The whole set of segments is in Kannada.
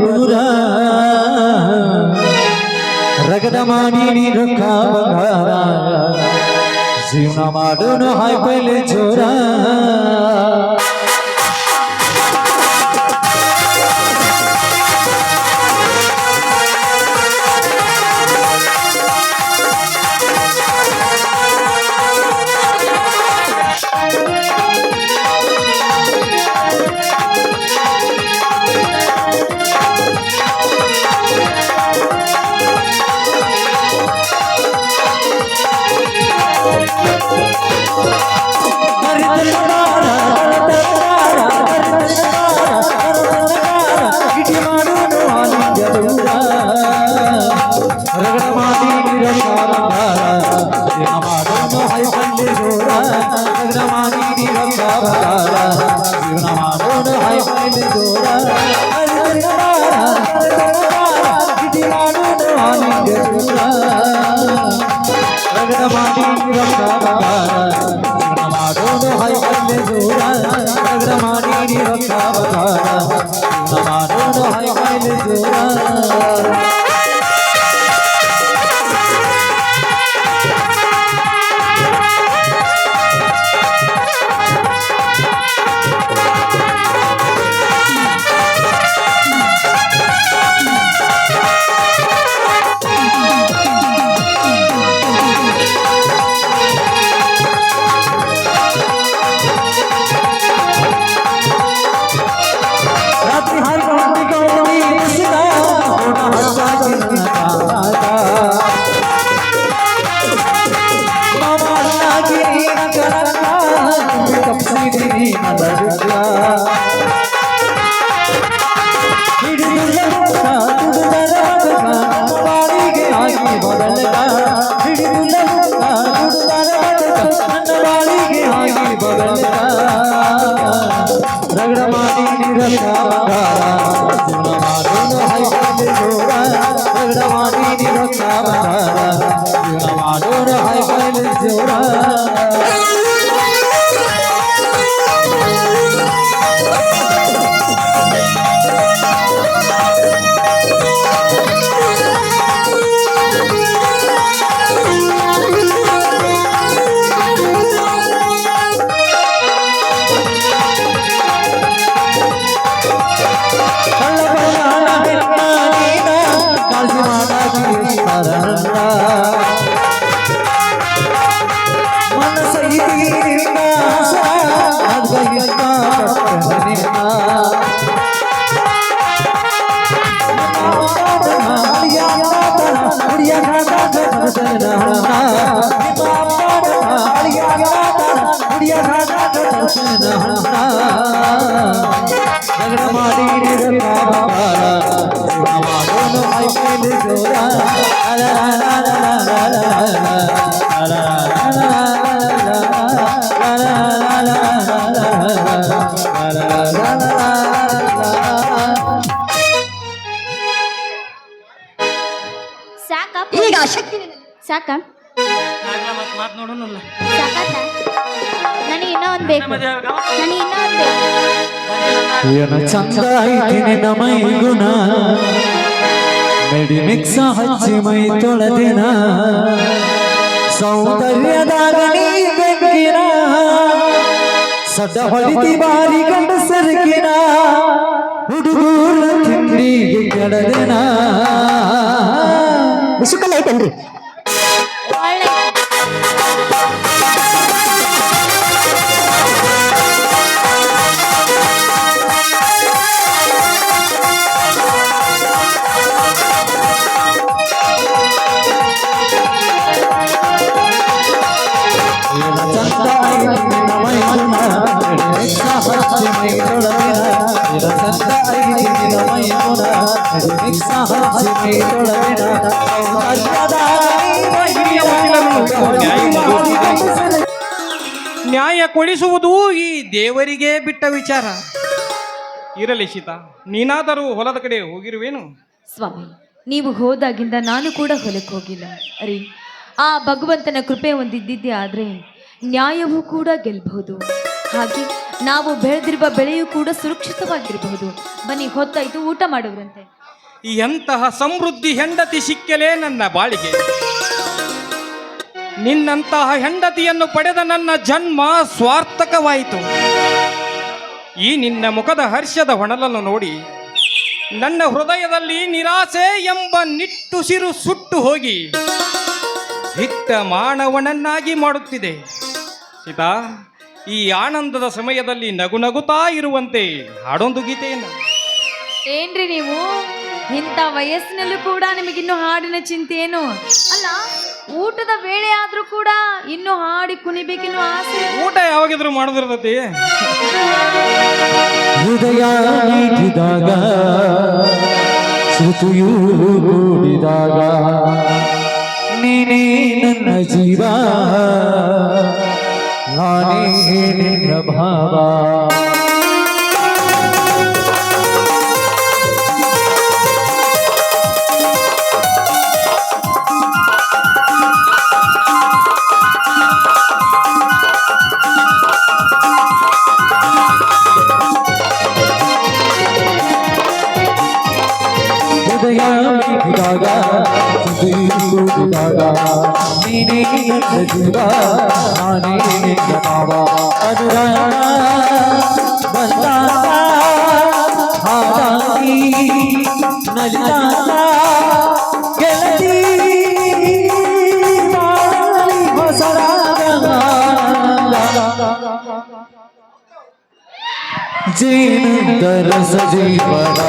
ದೂರ ರಗಡ ಮಾಡಿ ನೀರು ಕಾವಗಾರ ಜೀವನ ಮಾಡೋನು ಹಾಯ್ಪೈಲೆ ಜೋರ ಸಾಕ ಮಾತು ನೋಡೋಣಲ್ಲ ಸಾಕಾತ ನನಗೆ ಇನ್ನೂ ಒಂದು ಬೇಕು ನನಗೆ ಇನ್ನೂ ಒಂದು ಬೇಕು ಏನು ಚಂದ ಐತಿ ನಿನ್ನ ಮೈಗುಣ ಮೆಡಿ ಮಿಕ್ಸ ಹಚ್ಚಿ ಮೈ ತೊಳೆದಿನ ಸೌಂದರ್ಯದಾಗ ನೀ ಬೆಂಕಿನ ಸಡ ಹೊಡಿತಿ ಬಾರಿ ಗಂಡ ಸರಕಿನ ಹುಡುಗೂರ ತಿಂಡಿಗೆ ಕೆಡದಿನ ಬಿಸುಕಲ್ಲ ಐತೇನ್ರಿ ನ್ಯಾಯ ಕೊಡಿಸುವುದು ಈ ದೇವರಿಗೆ ಬಿಟ್ಟ ವಿಚಾರ. ಇರಲಿ ಸೀತಾ, ನೀನಾದರೂ ಹೊಲದ ಕಡೆ ಹೋಗಿರುವೇನು? ಸ್ವಾಮಿ, ನೀವು ಹೋದಾಗಿಂದ ನಾನು ಕೂಡ ಹೊಲಕ್ಕೆ ಹೋಗಿಲ್ಲ. ಅರಿ, ಆ ಭಗವಂತನ ಕೃಪೆ ಒಂದಿದ್ದಿದ್ದೆ ಆದರೆ ನ್ಯಾಯವೂ ಕೂಡ ಗೆಲ್ಲಬಹುದು. ಹಾಗೆ ನಾವು ಬೆಳೆದಿರುವ ಬೆಳೆಯೂ ಕೂಡ ಸುರಕ್ಷಿತವಾಗಿರಬಹುದು. ಬನ್ನಿ, ಹೊತ್ತಾಯ್ತು, ಊಟ ಮಾಡುವರಂತೆ. ಎಂತಹ ಸಮೃದ್ಧಿ ಹೆಂಡತಿ ಸಿಕ್ಕಲೇ ನನ್ನ ಬಾಳಿಗೆ. ನಿನ್ನಂತಹ ಹೆಂಡತಿಯನ್ನು ಪಡೆದ ನನ್ನ ಜನ್ಮ ಸ್ವಾರ್ಥಕವಾಯಿತು. ಈ ನಿನ್ನ ಮುಖದ ಹರ್ಷದ ಹೊನಲನ್ನು ನೋಡಿ ನನ್ನ ಹೃದಯದಲ್ಲಿ ನಿರಾಸೆ ಎಂಬ ನಿಟ್ಟುಸಿರು ಸುಟ್ಟು ಹೋಗಿ ಹಿತ್ತ ಮಾನವನನ್ನಾಗಿ ಮಾಡುತ್ತಿದೆ. ಸೀತಾ, ಈ ಆನಂದದ ಸಮಯದಲ್ಲಿ ನಗು ನಗುತ್ತಾ ಇರುವಂತೆ ಹಾಡೊಂದು ಗೀತೆಯನ್ನು. ಏನ್ರಿ ನೀವು, ಇಂಥ ವಯಸ್ಸಿನಲ್ಲೂ ಕೂಡ ನಿಮಗಿನ್ನೂ ಹಾಡಿನ ಚಿಂತೆ ಏನು? ಅಲ್ಲ, ಊಟದ ವೇಳೆ ಆದ್ರೂ ಕೂಡ ಇನ್ನು ಹಾಡಿ ಕುಣಿಬೇಕಿನ್ನು ಆಸೆ. ಊಟ ಯಾವಾಗಿದ್ರು ಮಾಡೋದಿರ್ತತಿ. ಹೃದಯ ನೀಡಿದಾಗ ಶ್ರುತಿಯೂ ಕೂಡಿದಾಗ ನೀನೇ ನನ್ನ ಜೀವ, ನಾನೇ ನಿನ್ನ ಭಾವ. ಹೃದಯ ಮಿಡಿದಾಗ ಸುದ್ದಿದಾಗ ನೀನೇ ನನ್ನ ಜೀವ, ನಾನೇ ನಿನ್ನ ಭಾವ. ಅನುರಾಗ ಬಂದಾಗ ಹಾಗಾಗಿ ನಲಿದಾಗ ಗೆಳತಿ ಬಾಳಲಿ ಹೊಸರಾಗ. ಜೀನಂತರ ಸಜೀವನ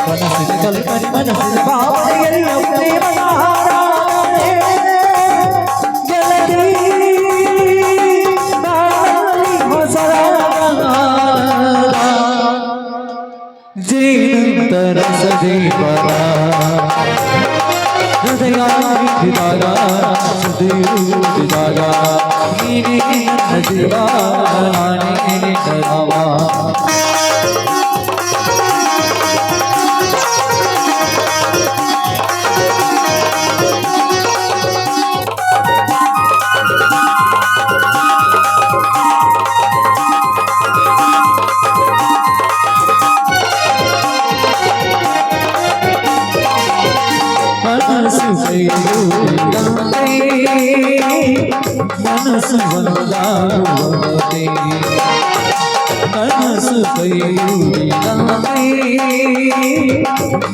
ಮನಸ್ಸಿನ ಕಲ್ಪನೆ ಮನಸ್ಸಿನ ಭಾವನೆಯಲ್ಲಿ ಪ್ರೇಮದ ಹಾರಾಟವೇ ಗೆಳತಿ ಬಾಳಲಿ ಹೊಸರಾಗ. ಜೀನಂತರ ಸಜೀವನ ಹೃದಯ ಬಿದ್ದಾಗ ಸುದ್ದಿಯುತ್ತಿದಾಗ ನೀನೇ ನನ್ನ ಜೀವ, ನಾನೇ ನಿನ್ನ ಭಾವ. ಮನಸ್ಸು ಕೈಗೂಡಿದಂತೆ ಮನಸ್ಸು ಒಂದಾಗುವಂತೆ, ಮನಸ್ಸು ಕೈಗೂಡಿದಂತೆ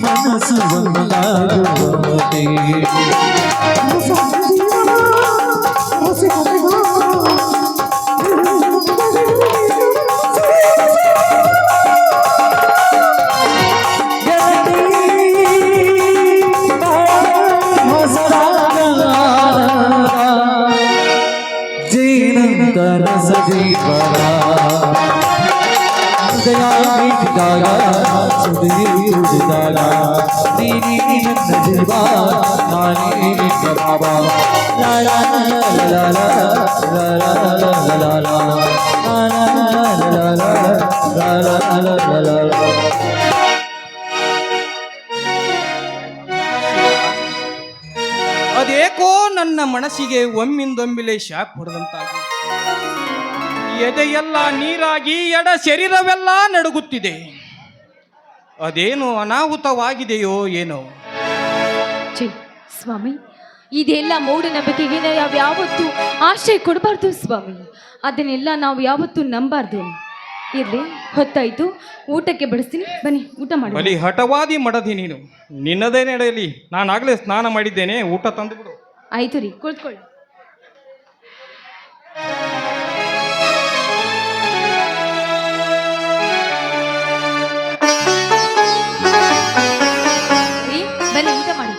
ಮನಸ್ಸು ಒಂದಾಗುವಂತೆ. ಜೀನಂತರ ಸಜೀವನ ಹೃದಯ ಮಿಡಿದಾಗ ಸುದ್ದಿಯುತ್ತಿದಾಗ ನೀನೇ ನನ್ನ ಜೀವ, ನಾನೇ ನಿನ್ನ ಭಾವ. ಲಾ ಲಾ ಲಾ ಲಾ ಲಾ ಲಾ ಲಾ ಲಾ ಲಾ ಲಾ ಲಾ ಲಾ ಲಾ. ಅದೇಕೋ ನನ್ನ ಮನಸ್ಸಿಗೆ ಒಮ್ಮಿಂದೊಮ್ಮಿಲೆ ಶಾಕ್ ಹೊಡೆದಂತಾಗಿ ಎದೆಯೆಲ್ಲ ನೀರಾಗಿ ಎಡ ಶರೀರವೆಲ್ಲ ನಡುಗುತ್ತಿದೆ. ಅದೇನು ಅನಾಹುತವಾಗಿದೆಯೋ ಏನೋ. ಛೀ ಸ್ವಾಮಿ, ಇದೆಲ್ಲ ಮೂಢನಂಬಿಕೆಗೆ ನಾವು ಯಾವತ್ತೂ ಆಶ್ರಯ ಕೊಡಬಾರ್ದು ಸ್ವಾಮಿ. ಅದನ್ನೆಲ್ಲ ನಾವು ಯಾವತ್ತೂ ನಂಬಾರ್ದು. ಇರ್ಲಿ, ಹೊತ್ತಾಯ್ತು, ಊಟಕ್ಕೆ ಬಡಿಸ್ತೀನಿ, ಬನ್ನಿ ಊಟ ಮಾಡಿ. ಬಲಿ ಹಠವಾದಿ ಮಡದಿ ನೀನು. ನಿನ್ನದೇ ನಡೆಯಲಿ. ನಾನಾಗಲೇ ಸ್ನಾನ ಮಾಡಿದ್ದೇನೆ, ಊಟ ತಂದು ಬಿಡು. ಆಯ್ತು ರೀ, ಕುಳಿತುಕೊಳ್ಳಿ. ರೀ, ಬನ್ನಿ ಊಟ ಮಾಡಿ.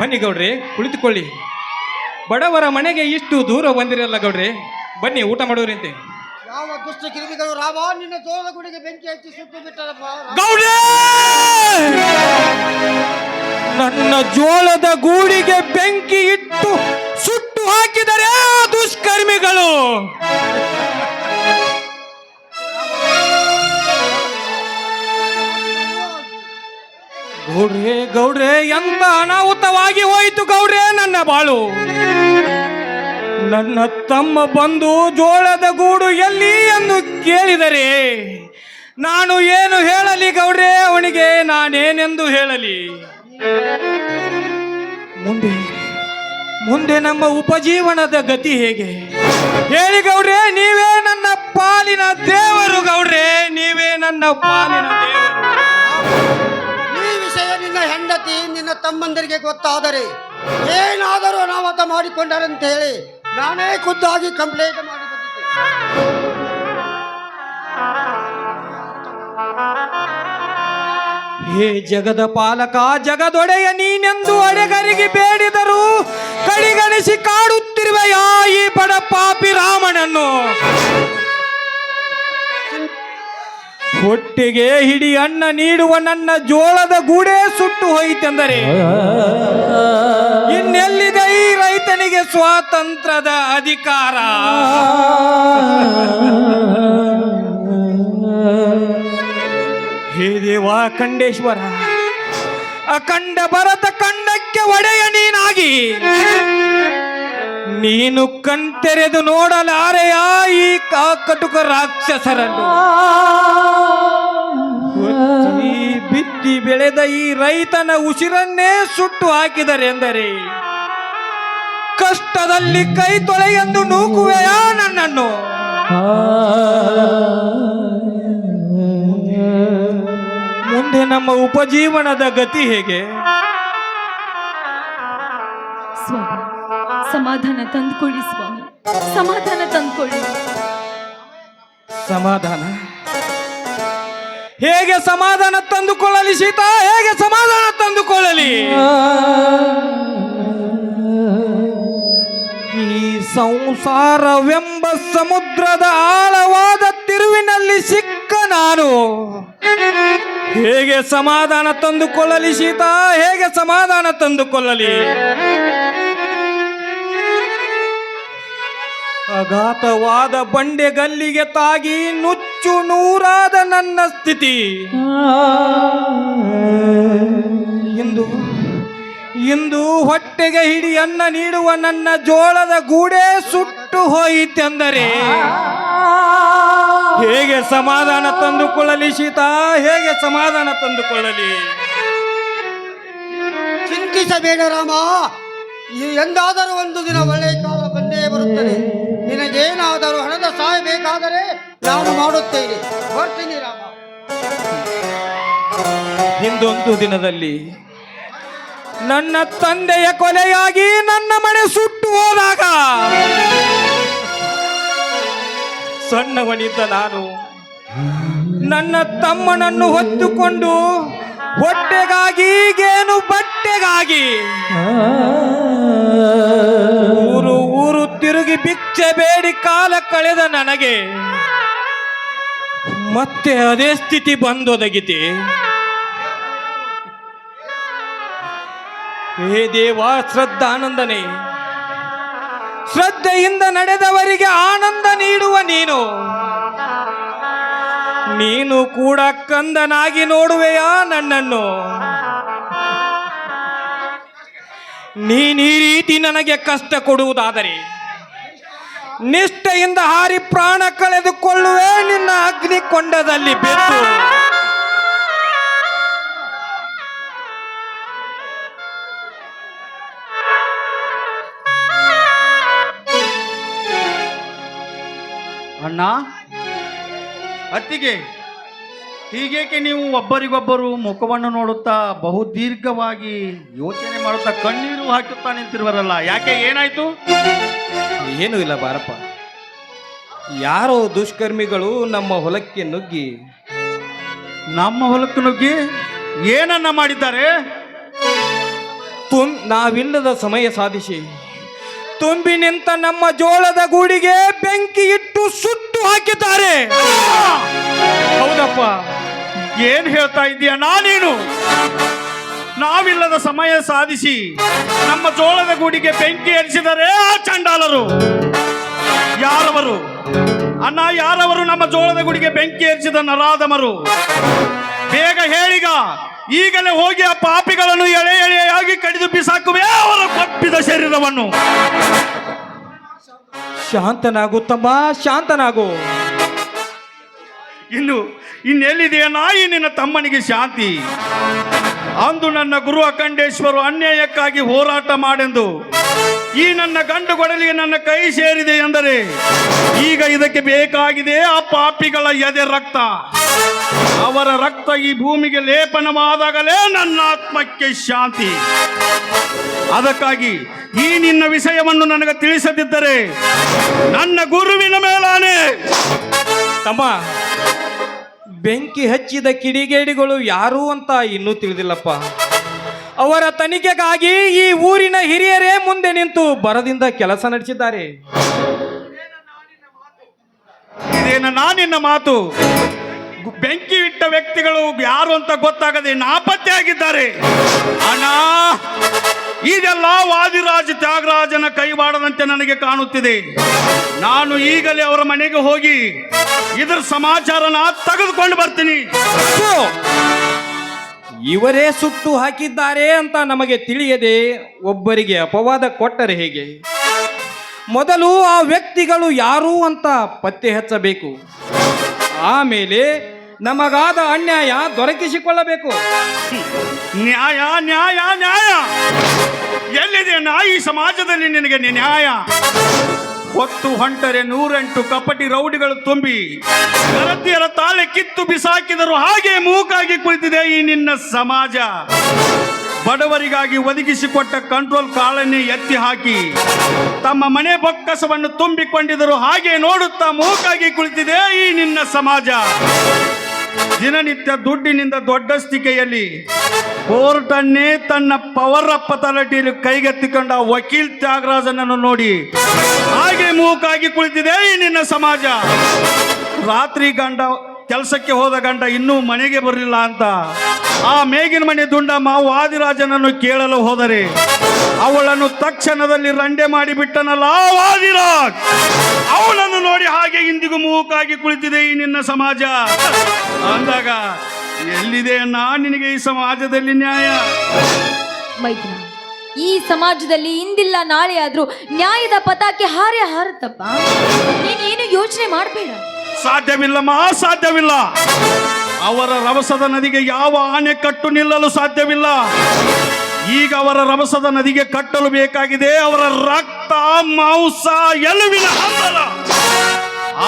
ಬನ್ನಿ ಗೌಡ್ರೆ, ಕುಳಿತುಕೊಳ್ಳಿ. ಬಡವರ ಮನೆಗೆ ಇಷ್ಟು ದೂರ ಬಂದಿರಲ್ಲ ಗೌಡ್ರೆ, ಬನ್ನಿ ಊಟ ಮಾಡೋರಂತೆ. ಯಾವ ದುಷ್ಟ ಕಿರಿಮಿಗಳು ರಾಮ ನಿನ್ನ ಜೋಳದ ಗುಡಿಗೆ ಬೆಂಕಿ ಹಚ್ಚಿ ಸುಟ್ಟು ಬಿಟ್ಟರಪ್ಪ. ಗೌಡ್ರೆ, ನನ್ನ ಜೋಳದ ಗೂಡಿಗೆ ಬೆಂಕಿ ಇಟ್ಟು ಸುಟ್ಟು ಹಾಕಿದರೆ ಆ ದುಷ್ಕರ್ಮಿಗಳು. ಗೌಡ್ರೆ ಗೌಡ್ರೆ, ಎಂತ ಅನಾಹುತವಾಗಿ ಹೋಯಿತು ಗೌಡ್ರೆ ನನ್ನ ಬಾಳು. ನನ್ನ ತಮ್ಮ ಬಂದು ಜೋಳದ ಗೂಡು ಎಲ್ಲಿ ಎಂದು ಕೇಳಿದರೆ ನಾನು ಏನು ಹೇಳಲಿ ಗೌಡ್ರೆ? ಅವನಿಗೆ ನಾನೇನೆಂದು ಹೇಳಲಿ? ಮುಂದೆ ಮುಂದೆ ನಮ್ಮ ಉಪಜೀವನದ ಗತಿ ಹೇಗೆ ಹೇಳಿ ಗೌಡ್ರೆ? ನೀವೇ ನನ್ನ ಪಾಲಿನ ದೇವರು ಗೌಡ್ರೆ, ನೀವೇ ನನ್ನ ಪಾಲಿನ ದೇವರು. ಈ ವಿಷಯ ನಿನ್ನ ಹೆಂಡತಿ ನಿನ್ನ ತಮ್ಮಂದರಿಗೆ ಗೊತ್ತಾದರೆ ಏನಾದರೂ ಅನಾಹುತ ಮಾಡಿಕೊಂಡರಂತ ಹೇಳಿ ನಾನೇ ಖುದ್ದಾಗಿ ಕಂಪ್ಲೇಂಟ್ ಮಾಡಿ ಬಂದಿದ್ದೆ. ಹೇ ಜಗದ ಪಾಲಕ, ಜಗದೊಡೆಯ ನೀನೆಂದು ಅಡೆಗರಿಗೆ ಬೇಡಿದರು ಕಡಿಗಣಿಸಿ ಕಾಡುತ್ತಿರುವೆಯ ಈ ಬಡ ಪಾಪಿ ರಾಮನನ್ನು. ಹೊಟ್ಟೆಗೆ ಹಿಡಿ ಅನ್ನ ನೀಡುವ ನನ್ನ ಜೋಳದ ಗೂಡೆ ಸುಟ್ಟು ಹೋಯಿತೆಂದರೆ ಇನ್ನೆಲ್ಲಿದೆ ಈ ರೈತನಿಗೆ ಸ್ವಾತಂತ್ರ್ಯದ ಅಧಿಕಾರ? ಹೇ ದೇವ ಖಂಡೇಶ್ವರ, ಅಖಂಡ ಭರತ ಖಂಡಕ್ಕೆ ಒಡೆಯ ನೀನಾಗಿ ನೀನು ಕಣ್ತೆರೆದು ನೋಡಲಾರೆಯ ಈ ಕಟುಕ ರಾಕ್ಷಸರನ್ನು. ಈ ಬಿತ್ತಿ ಬೆಳೆದ ಈ ರೈತನ ಉಸಿರನ್ನೇ ಸುಟ್ಟು ಹಾಕಿದರೆಂದರೆ ಕಷ್ಟದಲ್ಲಿ ಕೈ ತೊಳೆ ಎಂದು ನೂಕುವೆಯಾ ನನ್ನನ್ನು? ಮುಂದೆ ನಮ್ಮ ಉಪಜೀವನದ ಗತಿ ಹೇಗೆ? ಸ್ವಾಮಿ, ಸಮಾಧಾನ ತಂದುಕೊಳ್ಳಿ ಸ್ವಾಮಿ, ಸಮಾಧಾನ ತಂದುಕೊಳ್ಳಿ. ಸಮಾಧಾನ ಹೇಗೆ ಸಮಾಧಾನ ತಂದುಕೊಳ್ಳಲಿ ಸೀತಾ? ಹೇಗೆ ಸಮಾಧಾನ ತಂದುಕೊಳ್ಳಲಿ? ಈ ಸಂಸಾರವೆಂಬ ಸಮುದ್ರದ ಆಳವಾದ ತಿರುವಿನಲ್ಲಿ ಸಿಕ್ಕ ನಾನು ಹೇಗೆ ಸಮಾಧಾನ ತಂದುಕೊಳ್ಳಲಿ ಸೀತಾ? ಹೇಗೆ ಸಮಾಧಾನ ತಂದುಕೊಳ್ಳಲಿ? ಅಘಾತವಾದ ಬಂಡೆಗಲ್ಲಿಗೆ ತಾಗಿ ನುಚ್ಚು ನೂರಾದ ನನ್ನ ಸ್ಥಿತಿ ಇಂದು ಇಂದು ಹೊಟ್ಟೆಗೆ ಹಿಡಿ ಅನ್ನ ನೀಡುವ ನನ್ನ ಜೋಳದ ಗೂಡೆ ಸುಟ್ಟು ಹೋಯಿತೆಂದರೆ ಹೇಗೆ ಸಮಾಧಾನ ತಂದುಕೊಳ್ಳಲಿ ಸೀತಾ? ಹೇಗೆ ಸಮಾಧಾನ ತಂದುಕೊಳ್ಳಲಿ? ಚಿಂತಿಸಬೇಡ ರಾಮ, ಎಂದಾದರೂ ಒಂದು ದಿನ ಒಳ್ಳೆಯ ಕಾಲ ಬಂದೇ ಬರುತ್ತದೆ. ನಿನಗೇನಾದರೂ ಹಣದ ಸಹಾಯ ಬೇಕಾದರೆ ನಾನು ಮಾಡುತ್ತೇನೆ. ಬರ್ತೀನಿ ರಾಮ. ಹಿಂದೊಂದು ದಿನದಲ್ಲಿ ನನ್ನ ತಂದೆಯ ಕೊಲೆಯಾಗಿ ನನ್ನ ಮನೆ ಸುಟ್ಟು ಹೋದಾಗ ಸಣ್ಣವನಿದ್ದ ನಾನು ನನ್ನ ತಮ್ಮನನ್ನು ಹೊತ್ತುಕೊಂಡು ಹೊಟ್ಟೆಗಾಗಿ ಗೇನು ಬಟ್ಟೆಗಾಗಿ ಊರು ಊರು ತಿರುಗಿ ಭಿಕ್ಷೆ ಬೇಡಿ ಕಾಲ ಕಳೆದ ನನಗೆ ಮತ್ತೆ ಅದೇ ಸ್ಥಿತಿ ಬಂದೊದಗಿದೆ. ಹೇ ದೇವ ಶ್ರದ್ಧಾನಂದನೇ, ಶ್ರದ್ಧೆಯಿಂದ ನಡೆದವರಿಗೆ ಆನಂದ ನೀಡುವ ನೀನು ನೀನು ಕೂಡ ಕಂದನಾಗಿ ನೋಡುವೆಯಾ ನನ್ನನ್ನು? ನೀನ್ ಈ ರೀತಿ ನನಗೆ ಕಷ್ಟ ಕೊಡುವುದಾದರೆ ನಿಷ್ಠೆಯಿಂದ ಹಾರಿ ಪ್ರಾಣ ಕಳೆದುಕೊಳ್ಳುವೆ ನಿನ್ನ ಅಗ್ನಿಕೊಂಡದಲ್ಲಿ ಬಿದ್ದು. ಅಣ್ಣ, ಅತ್ತಿಗೆ, ಹೀಗೇಕೆ ನೀವು ಒಬ್ಬರಿಗೊಬ್ಬರು ಮುಖವನ್ನು ನೋಡುತ್ತಾ ಬಹುದೀರ್ಘವಾಗಿ ಯೋಚನೆ ಮಾಡುತ್ತಾ ಕಣ್ಣೀರು ಹಾಕುತ್ತಾ ನಿಂತಿರುವರಲ್ಲ? ಯಾಕೆ, ಏನಾಯ್ತು? ಏನೂ ಇಲ್ಲ ಬಾರಪ್ಪ. ಯಾರೋ ದುಷ್ಕರ್ಮಿಗಳು ನಮ್ಮ ಹೊಲಕ್ಕೆ ನುಗ್ಗಿ ನಮ್ಮ ಹೊಲಕ್ಕೆ ನುಗ್ಗಿ ಏನನ್ನ ಮಾಡಿದ್ದಾರೆ? ನಾವಿಲ್ಲದ ಸಮಯ ಸಾಧಿಸಿ ತುಂಬಿ ನಿಂತ ನಮ್ಮ ಜೋಳದ ಗೂಡಿಗೆ ಬೆಂಕಿ ಇಟ್ಟು ಸುಟ್ಟು ಹಾಕಿದ್ದಾರೆ. ಹೌದಪ್ಪ, ಏನ್ ಹೇಳ್ತಾ ಇದ್ದೀಯ ನೀನು? ನಾವಿಲ್ಲದ ಸಮಯ ಸಾಧಿಸಿ ನಮ್ಮ ಜೋಳದ ಗೂಡಿಗೆ ಬೆಂಕಿ ಹರಿಸಿದರೆ ಆ ಚಂಡಾಲರು ಯಾರವರು? ಅಣ್ಣ, ಯಾರವರು ನಮ್ಮ ಜೋಳದ ಗುಡಿಗೆ ಬೆಂಕಿ ಹರಿಸಿದ ನರಾಧಮರು? ಬೇಗ ಹೇಳಿಗ, ಈಗಲೇ ಹೋಗಿ ಆ ಪಾಪಿಗಳನ್ನು ಎಳೆ ಎಳೆಯಾಗಿ ಕಡಿದು ಬಿಸಾಕುವೆ ಅವರ ಕೊಪ್ಪಿದ ಶರೀರವನ್ನು. ಶಾಂತನಾಗು ತಮ್ಮ, ಶಾಂತನಾಗು. ಇನ್ನೆಲ್ಲಿದೆಯಣ್ಣ ಈ ನಿನ್ನ ತಮ್ಮನಿಗೆ ಶಾಂತಿ? ಅಂದು ನನ್ನ ಗುರು ಅಖಂಡೇಶ್ವರು ಅನ್ಯಾಯಕ್ಕಾಗಿ ಹೋರಾಟ ಮಾಡೆಂದು ಈ ನನ್ನ ಗಂಡು ಗೊಡಲಿಗೆ ನನ್ನ ಕೈ ಸೇರಿದೆ ಎಂದರೆ ಈಗ ಇದಕ್ಕೆ ಬೇಕಾಗಿದೆ ಆ ಪಾಪಿಗಳ ಎದೆ ರಕ್ತ. ಅವರ ರಕ್ತ ಈ ಭೂಮಿಗೆ ಲೇಪನವಾದಾಗಲೇ ನನ್ನ ಆತ್ಮಕ್ಕೆ ಶಾಂತಿ. ಅದಕ್ಕಾಗಿ ಈ ನಿನ್ನ ವಿಷಯವನ್ನು ನನಗೆ ತಿಳಿಸದಿದ್ದರೆ ನನ್ನ ಗುರುವಿನ ಮೇಲಾನೆ. ತಮ್ಮ, ಬೆಂಕಿ ಹಚ್ಚಿದ ಕಿಡಿಗೇಡಿಗಳು ಯಾರು ಅಂತ ಇನ್ನೂ ತಿಳಿದಿಲ್ಲಪ್ಪ. ಅವರ ತನಿಖೆಗಾಗಿ ಈ ಊರಿನ ಹಿರಿಯರೇ ಮುಂದೆ ನಿಂತು ಬರದಿಂದ ಕೆಲಸ ನಡೆಸಿದ್ದಾರೆ. ಇದೇನ ನಿನ್ನ ಮಾತು? ಬೆಂಕಿ ಇಟ್ಟ ವ್ಯಕ್ತಿಗಳು ಯಾರು ಅಂತ ಗೊತ್ತಾಗದೆ ನಾಪತ್ತೆ ಆಗಿದ್ದಾರೆ. ಅಣ್ಣ, ಇದೆಲ್ಲ ವಾದಿರಾಜ ತ್ಯಾಗರಾಜನ ಕೈವಾಡದಂತೆ ನನಗೆ ಕಾಣುತ್ತಿದೆ. ನಾನು ಈಗಲೇ ಅವರ ಮನೆಗೆ ಹೋಗಿ ಇದರ ಸಮಾಚಾರನ ತೆಗೆದುಕೊಂಡು ಬರ್ತೀನಿ. ಇವರೇ ಸುಟ್ಟು ಹಾಕಿದ್ದಾರೆ ಅಂತ ನಮಗೆ ತಿಳಿಯದೆ ಒಬ್ಬರಿಗೆ ಅಪವಾದ ಕೊಟ್ಟರೆ ಹೇಗೆ? ಮೊದಲು ಆ ವ್ಯಕ್ತಿಗಳು ಯಾರು ಅಂತ ಪತ್ತೆ ಹಚ್ಚಬೇಕು. ಆಮೇಲೆ ನಮಗಾದ ಅನ್ಯಾಯ ದೊರಕಿಸಿಕೊಳ್ಳಬೇಕು. ನ್ಯಾಯ ನ್ಯಾಯ ನ್ಯಾಯ ಎಲ್ಲಿದೆ ಈ ಸಮಾಜದಲ್ಲಿ ನಿನಗೆ ನ್ಯಾಯ? ಹೊತ್ತು ಹೊಂಟರೆ 108 ಕಪಟಿ ರೌಡಿಗಳು ತುಂಬಿ ಗರತಿಯರ ತಾಳೆ ಕಿತ್ತು ಬಿಸಾಕಿದರು ಹಾಗೆ ಮೂಕಾಗಿ ಕುಳಿತಿದೆ ಈ ನಿನ್ನ ಸಮಾಜ. ಬಡವರಿಗಾಗಿ ಒದಗಿಸಿಕೊಟ್ಟ ಕಂಟ್ರೋಲ್ ಕಾಳನ್ನೇ ಎತ್ತಿ ಹಾಕಿ ತಮ್ಮ ಮನೆ ಬೊಕ್ಕಸವನ್ನು ತುಂಬಿಕೊಂಡಿದ್ದರು ಹಾಗೆ ನೋಡುತ್ತಾ ಮೂಕಾಗಿ ಕುಳಿತಿದೆ ಈ ನಿನ್ನ ಸಮಾಜ. ದಿನನಿತ್ಯ ದುಡ್ಡಿನಿಂದ ದೊಡ್ಡಸ್ತಿಕೆಯಲ್ಲಿ ಕೋರ್ಟನ್ನೇ ತನ್ನ ಪವರಪ್ಪ ತಲಟಿಯಲ್ಲಿ ಕೈಗೆತ್ತಿಕೊಂಡ ವಕೀಲ್ ತ್ಯಾಗರಾಜನನ್ನು ನೋಡಿ ಹಾಗೆ ಮೂಕಾಗಿ ಕುಳಿತಿದೆ ಈ ನಿನ್ನ ಸಮಾಜ. ರಾತ್ರಿ ಗಂಡ ಕೆಲಸಕ್ಕೆ ಹೋದ ಗಂಡ ಇನ್ನೂ ಮನೆಗೆ ಬರಲಿಲ್ಲ ಅಂತ ಆ ಮೇಗಿನ ಮನೆ ದುಂಡಮ್ಮ ವಾದಿರಾಜನನ್ನು ಕೇಳಲು ಹೋದರೆ ಅವಳನ್ನು ತಕ್ಷಣದಲ್ಲಿ ರಂಡೆ ಮಾಡಿಬಿಟ್ಟನಲ್ಲ ವಾದಿರಾಜ್. ಅವಳನ್ನು ನೋಡಿ ಹಾಗೆ ಇಂದಿಗೂ ಮೂಕಾಗಿ ಕುಳಿತಿದೆ ಈ ನಿನ್ನ ಸಮಾಜ. ಅಂದಾಗ ಎಲ್ಲಿದೆ ನಿನಗೆ ಈ ಸಮಾಜದಲ್ಲಿ ನ್ಯಾಯ? ಮೈತ್ನ, ಈ ಸಮಾಜದಲ್ಲಿ ಇಂದಿಲ್ಲ ನಾಳೆ ಆದ್ರೂ ನ್ಯಾಯದ ಪತಾಕೆ ಹಾರೇ ಹಾರುತ್ತಪ್ಪ. ನೀನೇನು ಯೋಚನೆ ಮಾಡಬೇಡ. ಸಾಧ್ಯವಿಲ್ಲಮ್ಮ, ಸಾಧ್ಯವಿಲ್ಲ. ಅವರ ರಭಸದ ನದಿಗೆ ಯಾವ ಆಣೆಕಟ್ಟು ನಿಲ್ಲಲು ಸಾಧ್ಯವಿಲ್ಲ. ಈಗ ಅವರ ರಭಸದ ನದಿಗೆ ಕಟ್ಟಲು ಬೇಕಾಗಿದೆ ಅವರ ರಕ್ತ, ಮಾಂಸ, ಎಲುವಿನ ಹಂಬಲ.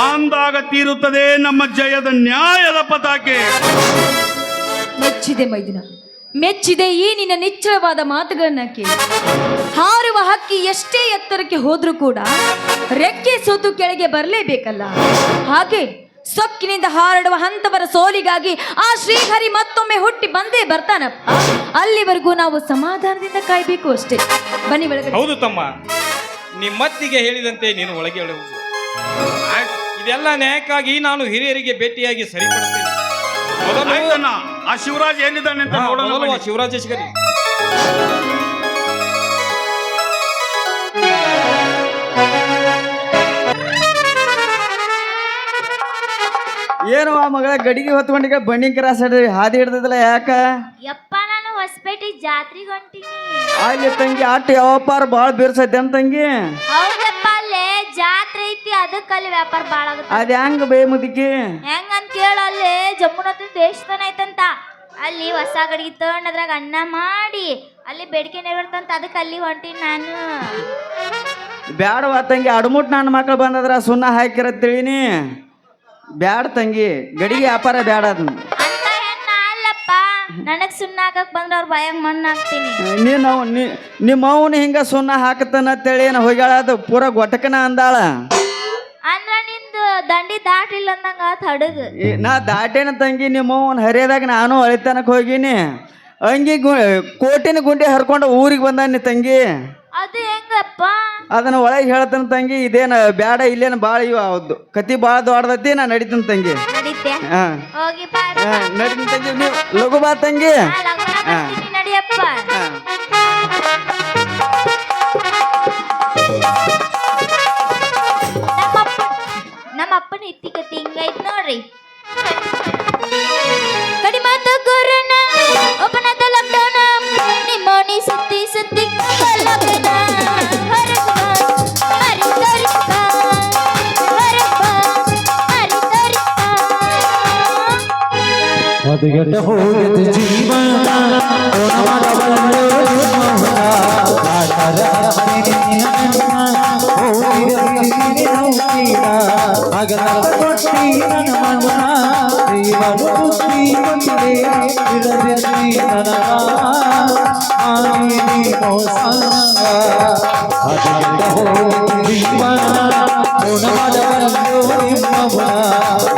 ಅಂದಾಗ ತೀರುತ್ತದೆ ನಮ್ಮ ಜಯದ ನ್ಯಾಯದ ಪತಾಕೆ. ಮೆಚ್ಚಿದೆ ಮೈದಿನ, ಮೆಚ್ಚಿದೆ ಈ ನಿನ್ನ ನಿಚ್ಚಳವಾದ ಮಾತುಗಳನ್ನ ಕೇಳಿ. ಹಾರುವ ಹಕ್ಕಿ ಎಷ್ಟೇ ಎತ್ತರಕ್ಕೆ ಹೋದ್ರೂ ಕೂಡ ರೆಕ್ಕೆ ಸೋತು ಕೆಳಗೆ ಬರಲೇಬೇಕಲ್ಲ. ಹಾಗೆ ಸೊಕ್ಕಿನಿಂದ ಹಾರಡುವ ಹಂತವರ ಸೋಲಿಗಾಗಿ ಆ ಶ್ರೀಹರಿ ಮತ್ತೊಮ್ಮೆ ಹುಟ್ಟಿ ಬಂದೇ ಬರ್ತಾನಪ್ಪ. ಅಲ್ಲಿವರೆಗೂ ನಾವು ಸಮಾಧಾನದಿಂದ ಕಾಯ್ಬೇಕು ಅಷ್ಟೇ. ಬನ್ನಿ ಒಳಗಡೆ. ಹೌದು ತಮ್ಮ, ನಿಮ್ಮತ್ತಿಗೆ ಹೇಳಿದಂತೆ ನೀನು ಒಳಗೆ ಹೇಳುವುದು. ಇದೆಲ್ಲ ನ್ಯಾಯಕ್ಕಾಗಿ ನಾನು ಹಿರಿಯರಿಗೆ ಭೇಟಿಯಾಗಿ ಸರಿಪಡುತ್ತೇನೆ. ಆಯ್ತಣ್ಣ, ಆ ಶಿವರಾಜ್ ಎಲ್ಲಿದ್ದಾನೆ ಅಂತ ನೋಡೋಣ. ಮೊದಲು ಶಿವರಾಜ ಸಿಗಲಿ. ಏನು ಆ ಮಗಳ ಗಡಿಗೆ ಹೊತ್ಕೊಂಡಿಗ ಬನ್ನಿ ಕ್ರಾಸ್ ಹಾದಿ ಹಿಡ್ದಲ್ಲ ಯಾಕ? ಯಪ್ಪ, ನಾನು ಹೊಸಪೇಟೆ ಜಾತ್ರೆಗೆ ಹೊಂಟೀನಿ. ಅಲ್ಲಿ ತಂಗಿ ಆಟ ಯಾವಪ್ಪಾರ ಭಾಳ ಬೀರ್ಸೈತೆ ಅಂತ ತಂಗಿ. ಹೌದಪ್ಪ, ಅಲ್ಲಿ ಅಲ್ಲೇ ಜಾತ್ರೆ ಐತಿ ಅದಕ್ಕೆ ಅಲ್ಲಿ ವ್ಯಾಪಾರ ಬಾಳ ಆಗುತ್ತೆ ಅದ್ ಹೆಂಗ ಬೇ ಮುದುಕಿ ಹೆಂಗಂತ ಕೇಳ ಅಲ್ಲಿ ಜಮ್ಮುನದ ದೇವಸ್ಥಾನ ಐತಂತ ಅಲ್ಲಿ ಹೊಸ ಗಡಿಗೆ ತಗೊಂಡ್ ಅದ್ರಾಗ ಅನ್ನ ಮಾಡಿ ಅಲ್ಲಿ ಬೇಡಿಕೆ ನೆರವೇರ್ತಂತ ಅದಕ್ಕೆ ಅಲ್ಲಿ ಹೊಂಟೀನಿ ನಾನು ಬ್ಯಾಡವಾ ತಂಗಿ ಅಡ್ಮುಟ್ ನನ್ನ ಮಕ್ಳು ಬಂದದ್ರ ಸುಣ್ಣ ಹಾಕಿರ ತಿಳಿನಿ ಬ್ಯಾಡ ತಂಗಿ ಗಡಿಗೆ ವ್ಯಾಪಾರ ಬ್ಯಾಡ ಅದನ್ನ ಅಂತ ಹೆಣ್ಣ ಅಲ್ಲಪ್ಪ ನನಗ್ ಸುಣ್ಣ ಹಾಕಕ್ ಬಂದ್ರ ಅವ್ರ ಬಾಯಾಗ ಮಣ್ಣು ಹಾಕ್ತೀನಿ ನಿಮ್ಮ ಅವನು ಹಿಂಗ ಸುಣ್ಣ ಹಾಕತನ ಅಂತೇಳಿ ಏನು ಹೋಗ್ಯಾಳ ಅದು ಪೂರ ಗೊಟಕನ ಅಂದಾಳ ಅಂದ್ರ ನಿಂದು ದಂಡಿ ದಾಟ್ಲಿಲ್ಲ ಅಂದಂಗ ಹಡಗ್ ನಾ ದಾಟೇನ ತಂಗಿ ನಿಮ್ಮ ಅವನ್ ಹರಿಯದಾಗ ನಾನು ಅಳಿತನಕ್ ಹೋಗಿನಿ ಅಂಗಿ ಕೋಟಿನ ಗುಂಡಿ ಹರ್ಕೊಂಡು ಊರಿಗೆ ಬಂದಾನಿ ತಂಗಿ ಅದು ಹೆಂಗಪ್ಪ ಅದನ್ನ ಒಳಗೆ ಹೇಳ್ತಾನ ತಂಗಿ ಇದೇನ ಬ್ಯಾಡ ಇಲ್ಲೇನ ಭಾಳ ಇವ ಹೌದು ಕತಿ ಭಾಳ ದೊಡ್ಡದೈತಿ ನಾ ನಡಿತೀನಿ ತಂಗಿ ನಡೀತೆ ಹಾ ಹೋಗಿ ಬಾ ನಡಿತೀನಿ ತಂಗಿ ನೀವು ಲಘು ಬಾ ತಂಗಿ ನಡಿಯಪ್ಪ ಹಾ ನಮ್ಮ ಅಪ್ಪನ ಇತ್ತಿಕತಿ ಹಿಂಗೈತ್ ನೋಡ್ರಿ ಕಡಿಮತ ಕೊರೋನಾ ಓಪನ್ ಆದ ಲಾಕ್ಡೌನ್ ನಿಮ್ಮೋನಿ ಸುತ್ತಿ ಸುತ್ತಿ ಕಲ್ಲಕನ ಹರಪ ಹರಿ ತರಿಪ ಹರಪ ಹರಿ ತರಿಪ ಹದಗೆಟ್ಟ ಹೋಗಿದ ಜೀವನ ಓಣಮಡವಲ್ಲೋ ಮೌನ ಕಾಟರ ಹರಿನಿನ ಹೋಗಿರಲಿ ನೌಕೀನ ಅಗನರ ಕೊಟ್ಟಿ ನನ್ನ ಮನ ದೇವರು ಬುದ್ಧಿ ಕೊಟ್ಟಿದೆ ಇರದಿರಲಿ ನನಗ ಆನಿ ಮೋಸಂಗ ಹದಗೆಟ್ಟ ಹೋಗಿದ ಜೀವನ ಓಣಮಡವಲ್ಲೋ ಮೌನ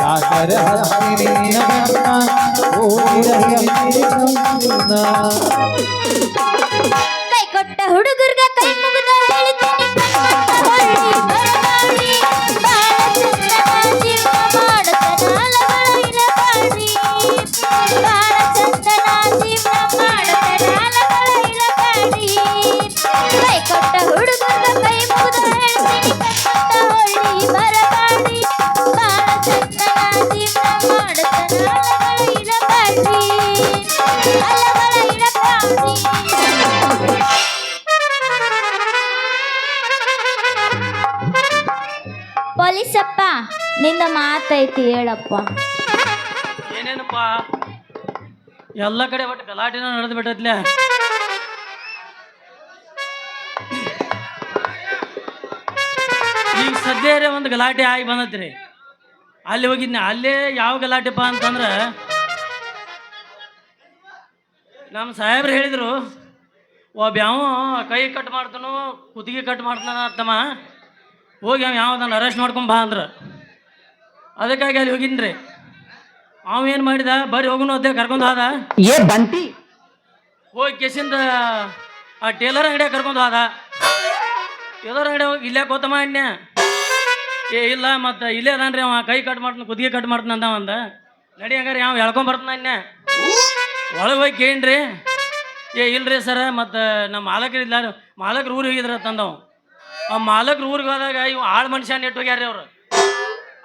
ಕಾಟರ ಹರಿನಿನ ಕೈ ಕೊಟ್ಟ ಹುಡುಗರ್ಗ ಕೈ ಮುಗಿದ ಹೇಳ್ತೀನಿ ಹೊಳ್ಳಿ ಬರಬಾಡಿ ಬಾಳ ಚಂದನ ಜೀವ ಮಾಡತನ ಲಗಳ ಇರಬಾಡಿ ಬಾಳ ಚಂದನ ಜೀವ ಮಾಡತನ ಲಗಳ ಇರಬಾಡಿ ಕೈ ಕೊಟ್ಟ ಹುಡುಗರ್ಗ ಕೈ ಮುಗಿದ ಹೇಳ್ತೀನಿ ಹೊಳ್ಳಿ ಬರಬಾಡಿ ಬಾಳ ಚಂದನ ಜೀವ ಮಾಡತನ ಲಗಳ ಇರಬಾಡಿ ಅಲಗಳ ಇರಬಾಡಿ ಪೊಲೀಸಪ್ಪ ನಿನ್ನ ಮಾತೈತಿ ಹೇಳಪ್ಪ ಏನೇನಪ್ಪ ಎಲ್ಲ ಕಡೆ ಒಟ್ಟು ಗಲಾಟೆನ ನಡೆದು ಬಿಟ್ಟತ್ಲೆ ಈಗ ಸದ್ಯ ಒಂದು ಗಲಾಟೆ ಆಗಿ ಬಂದತ್ರಿ ಅಲ್ಲಿ ಹೋಗಿದ್ನಿ ಅಲ್ಲೇ ಯಾವ ಗಲಾಟೆಪ್ಪ ಅಂತಂದ್ರೆ ನಮ್ಮ ಸಾಹೇಬ್ರು ಹೇಳಿದರು ಒಬ್ಬ ಯಾವ ಕೈ ಕಟ್ ಮಾಡ್ತಾನೋ ಕುತ್ತಿಗೆ ಕಟ್ ಮಾಡ್ತಾನ ಅಂತಮ್ಮ ಹೋಗಿ ಅವ ಯಾವ್ದನ್ನ ಅರೆಸ್ಟ್ ಮಾಡ್ಕೊಂಡ್ ಬಾ ಅಂದ್ರೆ ಅದಕ್ಕಾಗಿ ಅಲ್ಲಿ ಹೋಗಿನ್ರಿ ಅವ ಏನು ಮಾಡಿದ ಬರೀ ಹೋಗುನು ಅದೇ ಕರ್ಕೊಂಡು ಹೋದ ಹೋಗಿ ಕೇಸಿಂದ ಆ ಟೇಲರ್ ಅಂಗಡಿಯಾಗ ಕರ್ಕೊಂಡು ಹೋದ ಟೇಲರ್ ಅಂಗಡಿ ಹೋಗಿ ಇಲ್ಲೇ ಕೋತಮ್ಮ ಅಣ್ಣ ಇಲ್ಲ ಮತ್ತು ಇಲ್ಲೇ ಅದಾನ್ರಿ ಅವ ಕೈ ಕಟ್ ಮಾಡ್ತಾನೆ ಕುತ್ತಿಗೆ ಕಟ್ ಮಾಡ್ತಾನೆ ಅಂತ ಅಂದ ನಡಿ ಹಂಗಾರೆ ಯಾವ ಹೇಳ್ಕೊಂಡ್ ಬರ್ತಾನ ಅಣ್ಣ ಒಳಗೆ ಹೋಗಿ ಕೇಳ್ರಿ ಇಲ್ರಿ ಸರ ಮತ್ತು ನಮ್ಮ ಮಾಲಕರು ಇಲ್ಲ ಮಾಲಕರು ಊರಿಗೆ ಹೋಗಿದ್ರ ತಂದವ ಆ ಮಾಲಕರು ಊರಿಗೆ ಹೋದಾಗ ಇವ್ ಆಳು ಮನುಷ್ಯ ನೆಟ್ಟು ಹೋಗ್ಯಾರ್ರಿ ಅವ್ರು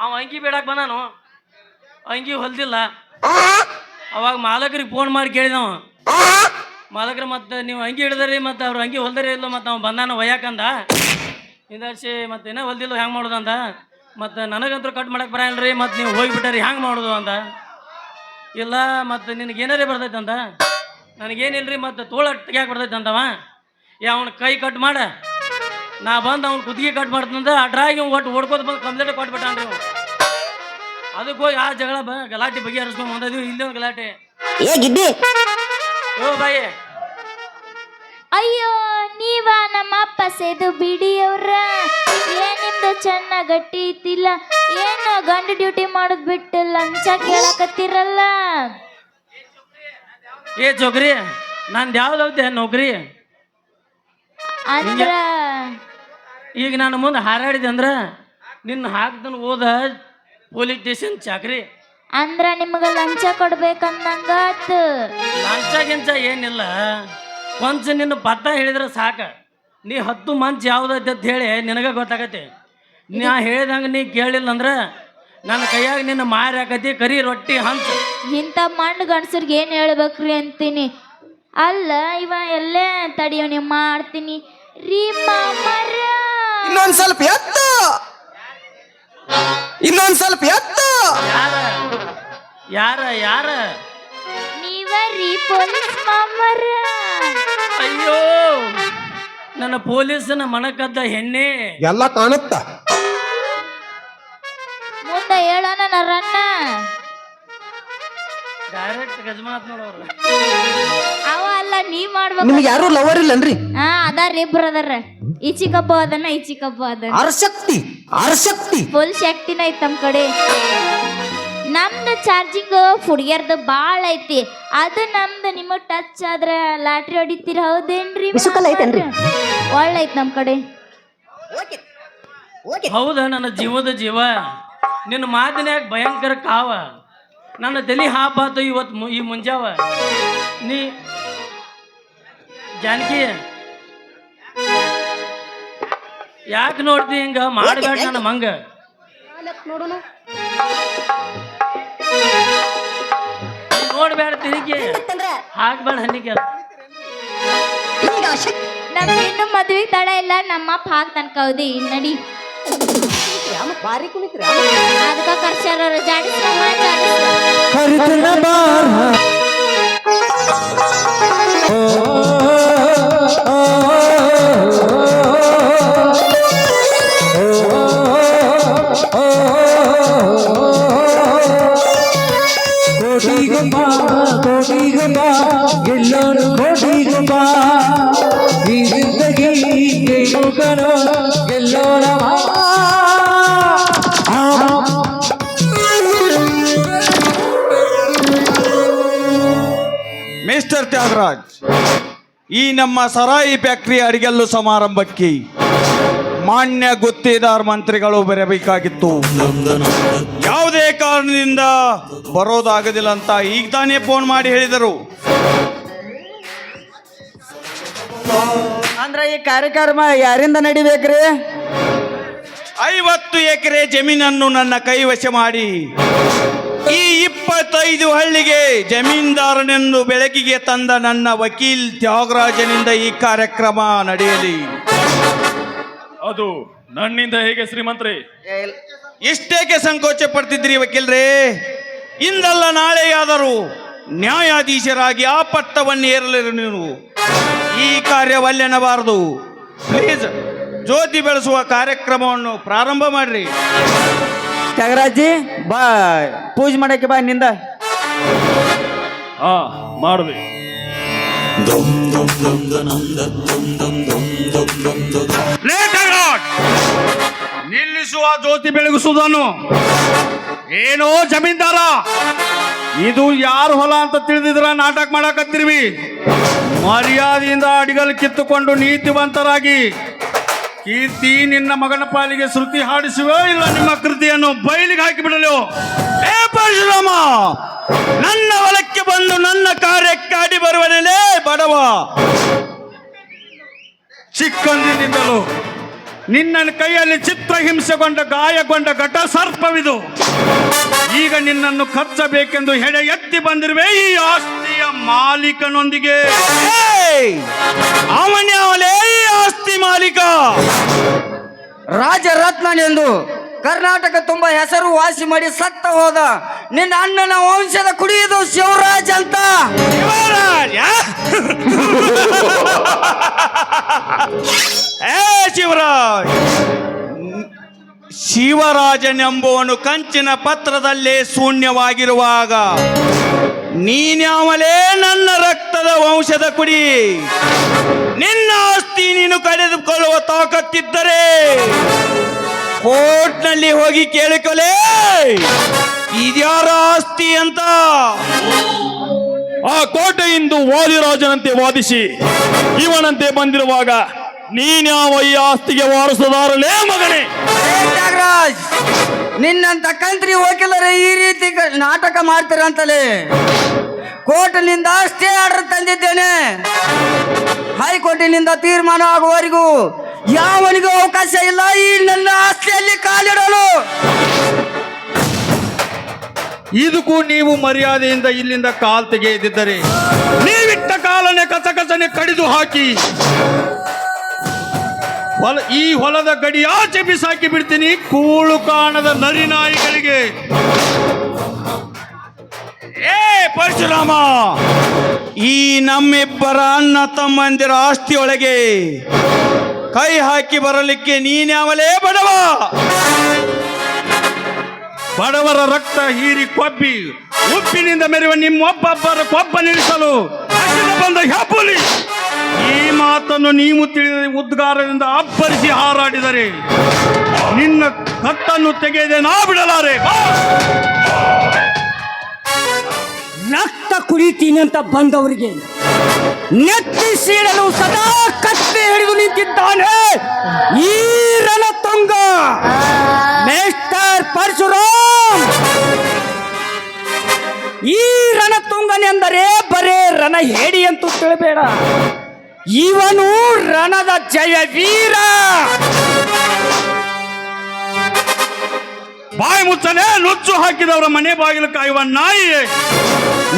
ಅವ ಅಂಗಿ ಬೇಡಕ್ಕೆ ಬಂದಾನು ಅಂಗಿ ಹೊಲ್ದಿಲ್ಲ ಅವಾಗ ಮಾಲಕರಿಗೆ ಫೋನ್ ಮಾಡಿ ಕೇಳಿದವ ಮಾಲಕರು ಮತ್ತು ನೀವು ಅಂಗಿ ಹಿಡಿದ್ರಿ ಮತ್ತು ಅವ್ರು ಅಂಗಿ ಹೊಲ್ದರಿ ಇಲ್ಲ ಮತ್ತು ಅವ್ನು ಬಂದಾನ ಒಯ್ಯಾಕಂದ ಇಂದರ್ಸಿ ಮತ್ತು ಇನ್ನೂ ಹೊಲ್ದಿಲ್ಲ ಹೆಂಗೆ ಮಾಡೋದು ಅಂದ ಮತ್ತು ನನಗಂತೂ ಕಟ್ ಮಾಡಕ್ಕೆ ಬರಲ್ರಿ ಮತ್ತು ನೀವು ಹೋಗಿಬಿಟ್ಟಾರಿ ಹೆಂಗೆ ಮಾಡೋದು ಅಂದ ಇಲ್ಲ ಮತ್ತು ನಿನಗೆ ಏನಾರೇ ಬರ್ತೈತೆ ಅಂತ ನನಗೇನಿಲ್ರಿ ಮತ್ತು ತೋಳ ತೆಗ್ಯಾಕೆ ಬರ್ತೈತೆ ಅಂತವ ಅವ್ನ ಕೈ ಕಟ್ ಮಾಡ ನಾ ಬಂದು ಅವ್ನು ಕುತ್ತಿಗೆ ಕಟ್ ಮಾಡ್ತಂದ ಆ ಡ್ರಾಗಿ ಒಟ್ಟು ಓಡ್ಕೋತ ಬಂದು ಕಂಪ್ಲೇಂಟ್ ಕೊಟ್ಬಿಟ್ಟಾನ್ರಿ ಅವ್ನು ಅದಕ್ಕೆ ಹೋಗಿ ಆ ಜಗಳ ಗಲಾಟೆ ಬಗೆಹರಿಸ್ಕೊಂಡು ಬಂದಿದ್ವಿ ಇಲ್ಲೇ ಒಂದು ಗಲಾಟೆ ಓ ಬಾಯಿ ಅಯ್ಯೋ ನೀವ ನಮ್ಮ ಅಪ್ಪ ಸೇದು ಬಿಡಿಯವ್ರ ಏನ್ ನಿಮ್ದು ಚೆನ್ನ ಗಟ್ಟಿ ಐತಿಲ್ಲ ಏನು ಗಂಡು ಡ್ಯೂಟಿ ಮಾಡೋದ್ ಬಿಟ್ಟು ಲಂಚ ಕೇಳಕತ್ತಿರಲ್ಲ ಏ ಚೋಕ್ರಿ ನಂದು ಯಾವ್ದೌತೆ ನೌಕರಿ ಅಂದ್ರ ಈಗ ನಾನು ಮುಂದೆ ಹಾರಾಡಿದೆ ಅಂದ್ರೆ ನಿನ್ನ ಹಾಕ್ದನ್ ಓದ ಪೊಲೀಸ್ ಸ್ಟೇಷನ್ ಚಾಕ್ರಿ ಅಂದ್ರ ನಿಮ್ಗ ಲಂಚ ಕೊಡ್ಬೇಕಂದಂಗಾತು ಲಂಚ ಗಿಂಚ ಏನಿಲ್ಲ ಕೊಂಚ ನಿನ್ನ ಪತ್ತ ಹೇಳಿದ್ರೆ ಸಾಕ ನೀ 10 ಮಂಚ್ ಯಾವ್ದೈತೆ ಅಂತ ಹೇಳಿ ನಿನಗೆ ಗೊತ್ತಾಗತ್ತೆ ನಾ ಹೇಳ್ದಂಗೆ ನೀ ಕೇಳಿಲ್ಲ ಅಂದ್ರೆ ನನ್ನ ಕೈಯಾಗ ನಿನ್ನ ಮಾರಿ ಹಾಕತಿ ಕರಿ ರೊಟ್ಟಿ ಹಂಚ ಇಂಥ ಮಣ್ಣು ಗಂಡಸರ್ಗೆ ಏನು ಹೇಳ್ಬೇಕ್ರಿ ಅಂತೀನಿ ಅಲ್ಲ ಇವ ಎಲ್ಲೇ ತಡಿಯೋ ನೀವು ಮಾಡ್ತೀನಿ ರೀ ಮಾಮರ ಇನ್ನೊಂದ್ ಸ್ವಲ್ಪ ಎತ್ತು, ಇನ್ನೊಂದ್ ಸ್ವಲ್ಪ ಎತ್ತು. ಯಾರ ಯಾರ ಯಾರ ನೀವರಿ ಪೊಲೀಸ್ ಮಾಮರ. ಅಯ್ಯೋ ನನ್ನ ಪೊಲೀಸನ ಮನಕದ್ದ ಹೆಣ್ಣೆ. ಎಲ್ಲ ಕಾಣುತ್ತ. ಮುಂದೆ ಹೇಳೋಣ ನರನ್ನ. ಡೈರೆಕ್ಟ್ ಗಜಮಾತ್ ನೋಡೋರು. ಅವ ಅಲ್ಲ ನೀವ್ ಮಾಡ್ಬೇಕು. ನಿಮ್ಗೆ ಯಾರು ಲವರ್ ಇಲ್ಲನ್ರಿ? ಹಾ ಅದಾರ ಇಬ್ರು ಅದಾರ. ಈಚಿಕಬ್ಬ ಅದನ್ನ ಈಚಿಕಬ್ಬ ಅದನ್ನ. ಅರಶಕ್ತಿ ಅರಶಕ್ತಿ. ಫುಲ್ ಶಕ್ತಿನ ಐತ್ ನಮ್ ಕಡೆ. ನಮ್ದು ಚಾರ್ಜಿಂಗ್ ಹುಡುಗಿಯರ್ದು ಬಾಳ ಐತಿ. ಅದು ನಮ್ದು ನಿಮಗ್ ಟಚ್ ಆದ್ರ ಲಾಟ್ರಿ ಹೊಡಿತೀರ ಹೌದೇನ್ರಿ? ಒಳ್ಳೆ ಐತ್ ನಮ್ ಕಡೆ. ಹೌದಾ ನನ್ನ ಜೀವದ ಜೀವ. ನಿನ್ನ ಮಾತಿನ್ಯಾಗ ಭಯಂಕರ ಕಾವ. ನನ್ನ ತಲೆ ಹಾಪಾತು ಇವತ್ತು ಈ ಮುಂಜಾವ. ನೀ ಜಾನಕಿ ಯಾಕೆ ನೋಡ್ತಿ ಹಿಂಗ ಮಾಡಬೇಡ ನನ್ನ ಮಂಗ. ನೋಡ್ಬೇಡ ತಿರುಗಿ ಹಾಕ್ಬೇಡ ಹನಿಗೆ. ನಮ್ಗೆ ಇನ್ನು ಮದ್ವೆ ತಡ ಇಲ್ಲ. ನಮ್ಮಪ್ಪ ಹಾಕ್ತಾನ ಕೌದಿ ನಡಿ. ಅದಕ್ಕ ಕರ್ಸ್ಯಾರ ಜಾಡಿಸ್ರಮ್ಮ ಜಾಡಿಸ್ರ. ಕರಿತನ ಬಾರ ಕೋಟಿಗೆ ಬಾ ಗೆಲ್ಲೋನು ಕೋಟಿಗೆ ಬಾ. ಈ ಜಿಂದಗಿ ಗೆಲ್ಲೋಕನು ಗೆಲ್ಲೋಣ ಬಾ. ಮಿಸ್ಟರ್ ತ್ಯಾಗರಾಜ್, ಈ ನಮ್ಮ ಸರಾಯಿ ಫ್ಯಾಕ್ಟರಿ ಅಡಿಗೆಲ್ಲು ಸಮಾರಂಭಕ್ಕೆ ಮಾನ್ಯ ಗುತ್ತೇದಾರ್ ಮಂತ್ರಿಗಳು ಬರಬೇಕಾಗಿತ್ತು. ಯಾವುದೇ ಕಾರಣದಿಂದ ಬರೋದಾಗದಿಲ್ಲ ಅಂತ ಈಗ ತಾನೇ ಫೋನ್ ಮಾಡಿ ಹೇಳಿದರು. ಅಂದ್ರ ಈ ಕಾರ್ಯಕ್ರಮ ಯಾರಿಂದ ನಡಿಬೇಕ್ರಿ? 50 ಎಕರೆ ಜಮೀನನ್ನು ನನ್ನ ಕೈವಶ ಮಾಡಿ ಈ 25 ಹಳ್ಳಿಗೆ ಜಮೀನ್ದಾರನೆಂದು ಬೆಳಕಿಗೆ ತಂದ ನನ್ನ ವಕೀಲ್ ತ್ಯಾಗರಾಜನಿಂದ ಈ ಕಾರ್ಯಕ್ರಮ ನಡೆಯಲಿ. ಅದು ನನ್ನಿಂದ ಹೇಗೆ ಶ್ರೀಮಂತ್ರಿ? ಇಷ್ಟೇಕೆ ಸಂಕೋಚ ಪಡ್ತಿದ್ರಿ ವಕೀಲ್ರೇ? ಇಂದಲ್ಲ ನಾಳೆಯಾದರೂ ನ್ಯಾಯಾಧೀಶರಾಗಿ ಆ ಪಟ್ಟವನ್ನು ಏರಲಿರು. ನೀವು ಈ ಕಾರ್ಯವಲ್ಲೆನಬಾರದು. ಪ್ಲೀಸ್ ಜ್ಯೋತಿ ಬೆಳೆಸುವ ಕಾರ್ಯಕ್ರಮವನ್ನು ಪ್ರಾರಂಭ ಮಾಡ್ರಿ. ತ್ಯಾಗರಾಜಿ ಬಾ, ಪೂಜೆ ಮಾಡಕ್ಕೆ ಬಾ ನಿಂದ. ಹಾ ಮಾಡ್ದೆ. ನಿಲ್ಲಿಸುವ ಜ್ಯೋತಿ ಬೆಳಗಿಸುವುದನ್ನು. ಏನೋ ಜಮೀನ್ದಾರ, ಇದು ಯಾರು ಹೊಲ ಅಂತ ತಿಳಿದಿದ್ರ ನಾಟಕ ಮಾಡಕತ್ತಿರ್ವಿ. ಮರ್ಯಾದೆಯಿಂದ ಅಡಿಗಲ್ ಕಿತ್ತುಕೊಂಡು ನೀತಿವಂತರಾಗಿ ಕೀರ್ತಿ ನಿನ್ನ ಮಗನ ಪಾಲಿಗೆ ಶ್ರುತಿ ಹಾಡಿಸುವ, ಇಲ್ಲ ನಿಮ್ಮ ಕೃತಿಯನ್ನು ಬಯಲಿಗೆ ಹಾಕಿಬಿಡಲು. ಏ ಪರಶುರಾಮ, ನನ್ನ ಹೊಲಕ್ಕೆ ಬಂದು ನನ್ನ ಕಾರ್ಯಕ್ಕೆ ಅಡಿ ಬರುವನೇಲೇ ಬಡವ. ಚಿಕ್ಕಂದಿನಿಂದಲೂ ನಿನ್ನ ಕೈಯಲ್ಲಿ ಚಿತ್ರಹಿಂಸೆಗೊಂಡ ಗಾಯಗೊಂಡ ಘಟ ಸರ್ಪವಿದು. ಈಗ ನಿನ್ನನ್ನು ಕಚ್ಚಬೇಕೆಂದು ಹೆಡೆ ಎತ್ತಿ ಬಂದಿರುವೆ ಈ ಆಸ್ತಿಯ ಮಾಲೀಕನೊಂದಿಗೆ. ಅವನೇ ಈ ಆಸ್ತಿ ಮಾಲೀಕ. ರಾಜರತ್ನನೆಂದು ಕರ್ನಾಟಕ ತುಂಬಾ ಹೆಸರು ವಾಸಿ ಮಾಡಿ ಸತ್ತ ಹೋದ ನಿನ್ನ ಅಣ್ಣನ ವಂಶದ ಕುಡಿಯುವುದು ಶಿವರಾಜ್ ಅಂತ. ಶಿವರಾಜ್, ಶಿವರಾಜನೆಂಬುವನು ಕಂಚಿನ ಪತ್ರದಲ್ಲೇ ಶೂನ್ಯವಾಗಿರುವಾಗ ನೀನ್ಯಾವಲೇ ನನ್ನ ರಕ್ತದ ವಂಶದ ಕುಡಿ. ನಿನ್ನ ಆಸ್ತಿ ನೀನು ಕಳೆದುಕೊಳ್ಳುವ ತಾಕತ್ತಿದ್ದರೆ ಕೋರ್ಟ್ನಲ್ಲಿ ಹೋಗಿ ಕೇಳಿಕೊಳ್ಳೆ ಇದ್ಯಾರ ಆಸ್ತಿ ಅಂತ. ಆ ಕೋಟೆಯಿಂದ ವಾದಿರಾಜನಂತೆ ವಾದಿಸಿ ಇವನಂತೆ ಬಂದಿರುವಾಗ ನೀನ್ಯಾವ ಈ ಆಸ್ತಿಗೆ ವಾರಸುದಾರಲೇ ಮಗನೇ? ತ್ಯಾಗರಾಜ್, ನಿನ್ನಂತ ಕಂತ್ರಿ ವಕೀಲರೇ ಈ ರೀತಿ ನಾಟಕ ಮಾಡ್ತೀರಂತಲೇ ಕೋರ್ಟ್ನಿಂದ ಸ್ಟೇ ಆರ್ಡರ್ ತಂದಿದ್ದೇನೆ. ಹೈಕೋರ್ಟಿನಿಂದ ತೀರ್ಮಾನ ಆಗುವವರೆಗೂ ಯಾವನಿಗೂ ಅವಕಾಶ ಇಲ್ಲ ಈ ನನ್ನ ಆಸ್ತಿಯಲ್ಲಿ ಕಾಲಿಡಲು. ಇದಕ್ಕೂ ನೀವು ಮರ್ಯಾದೆಯಿಂದ ಇಲ್ಲಿಂದ ಕಾಲ್ ತೆಗೆಯದಿದ್ದರೆ ನೀವಿಟ್ಟ ಕಾಲನೆ ಕಸಕಸನೆ ಕಡಿದು ಹಾಕಿ ಈ ಹೊಲದ ಗಡಿಯಾಚೆ ಬಿಸಾಕಿ ಬಿಡ್ತೀನಿ ಕೂಳು ಕಾಣದ ನರಿನಾಯಿಗಳಿಗೆ. ಏ ಪರಶುರಾಮ, ಈ ನಮ್ಮಿಬ್ಬರ ಅಣ್ಣ ತಮ್ಮಂದಿರ ಆಸ್ತಿಯೊಳಗೆ ಕೈ ಹಾಕಿ ಬರಲಿಕ್ಕೆ ನೀನ್ಯಾವಲೇ ಬಡವ? ಬಡವರ ರಕ್ತ ಹೀರಿ ಕೊಬ್ಬಿ ಉಪ್ಪಿನಿಂದ ಮೆರೆಯುವ ನಿಮ್ಮೊಬ್ಬೊಬ್ಬರ ಕೊಬ್ಬ ನಿಲ್ಲಿಸಲು ಹಸಿದು ಬಂದ ಹೆಬ್ಬುಲಿ. ಈ ಮಾತನ್ನು ನೀವು ತಿಳಿದ ಉದ್ಗಾರದಿಂದ ಅಬ್ಬರಿಸಿ ಹಾರಾಡಿದರೆ ನಿನ್ನ ಕತ್ತನ್ನು ತೆಗೆಯದೆ ನಾ ಬಿಡಲಾರೆ. ರಕ್ತ ಕುಡಿತೀನಿ ಅಂತ ಬಂದವರಿಗೆ ನೆತ್ತಿ ಸೀಳಲು ಸದಾ ಕತ್ತಿ ಹಿಡಿದು ನಿಂತಿದ್ದಾನೆ ಈ ರಣತುಂಗ ಮಿಸ್ಟರ್ ಪರಶುರಾಮ್. ಈ ರಣತುಂಗನೆಂದರೆ ಬರೇ ರಣ ಹೇಡಿ ಅಂತೂ ತಿಳಬೇಡ, ಇವನು ರಣದ ಜಯ ವೀರ. ಬಾಯಿ ಮುಚ್ಚನೆ, ನುಚ್ಚು ಹಾಕಿದವರ ಮನೆ ಬಾಗಿಲು ಕಾಯುವ ನಾಯಿ.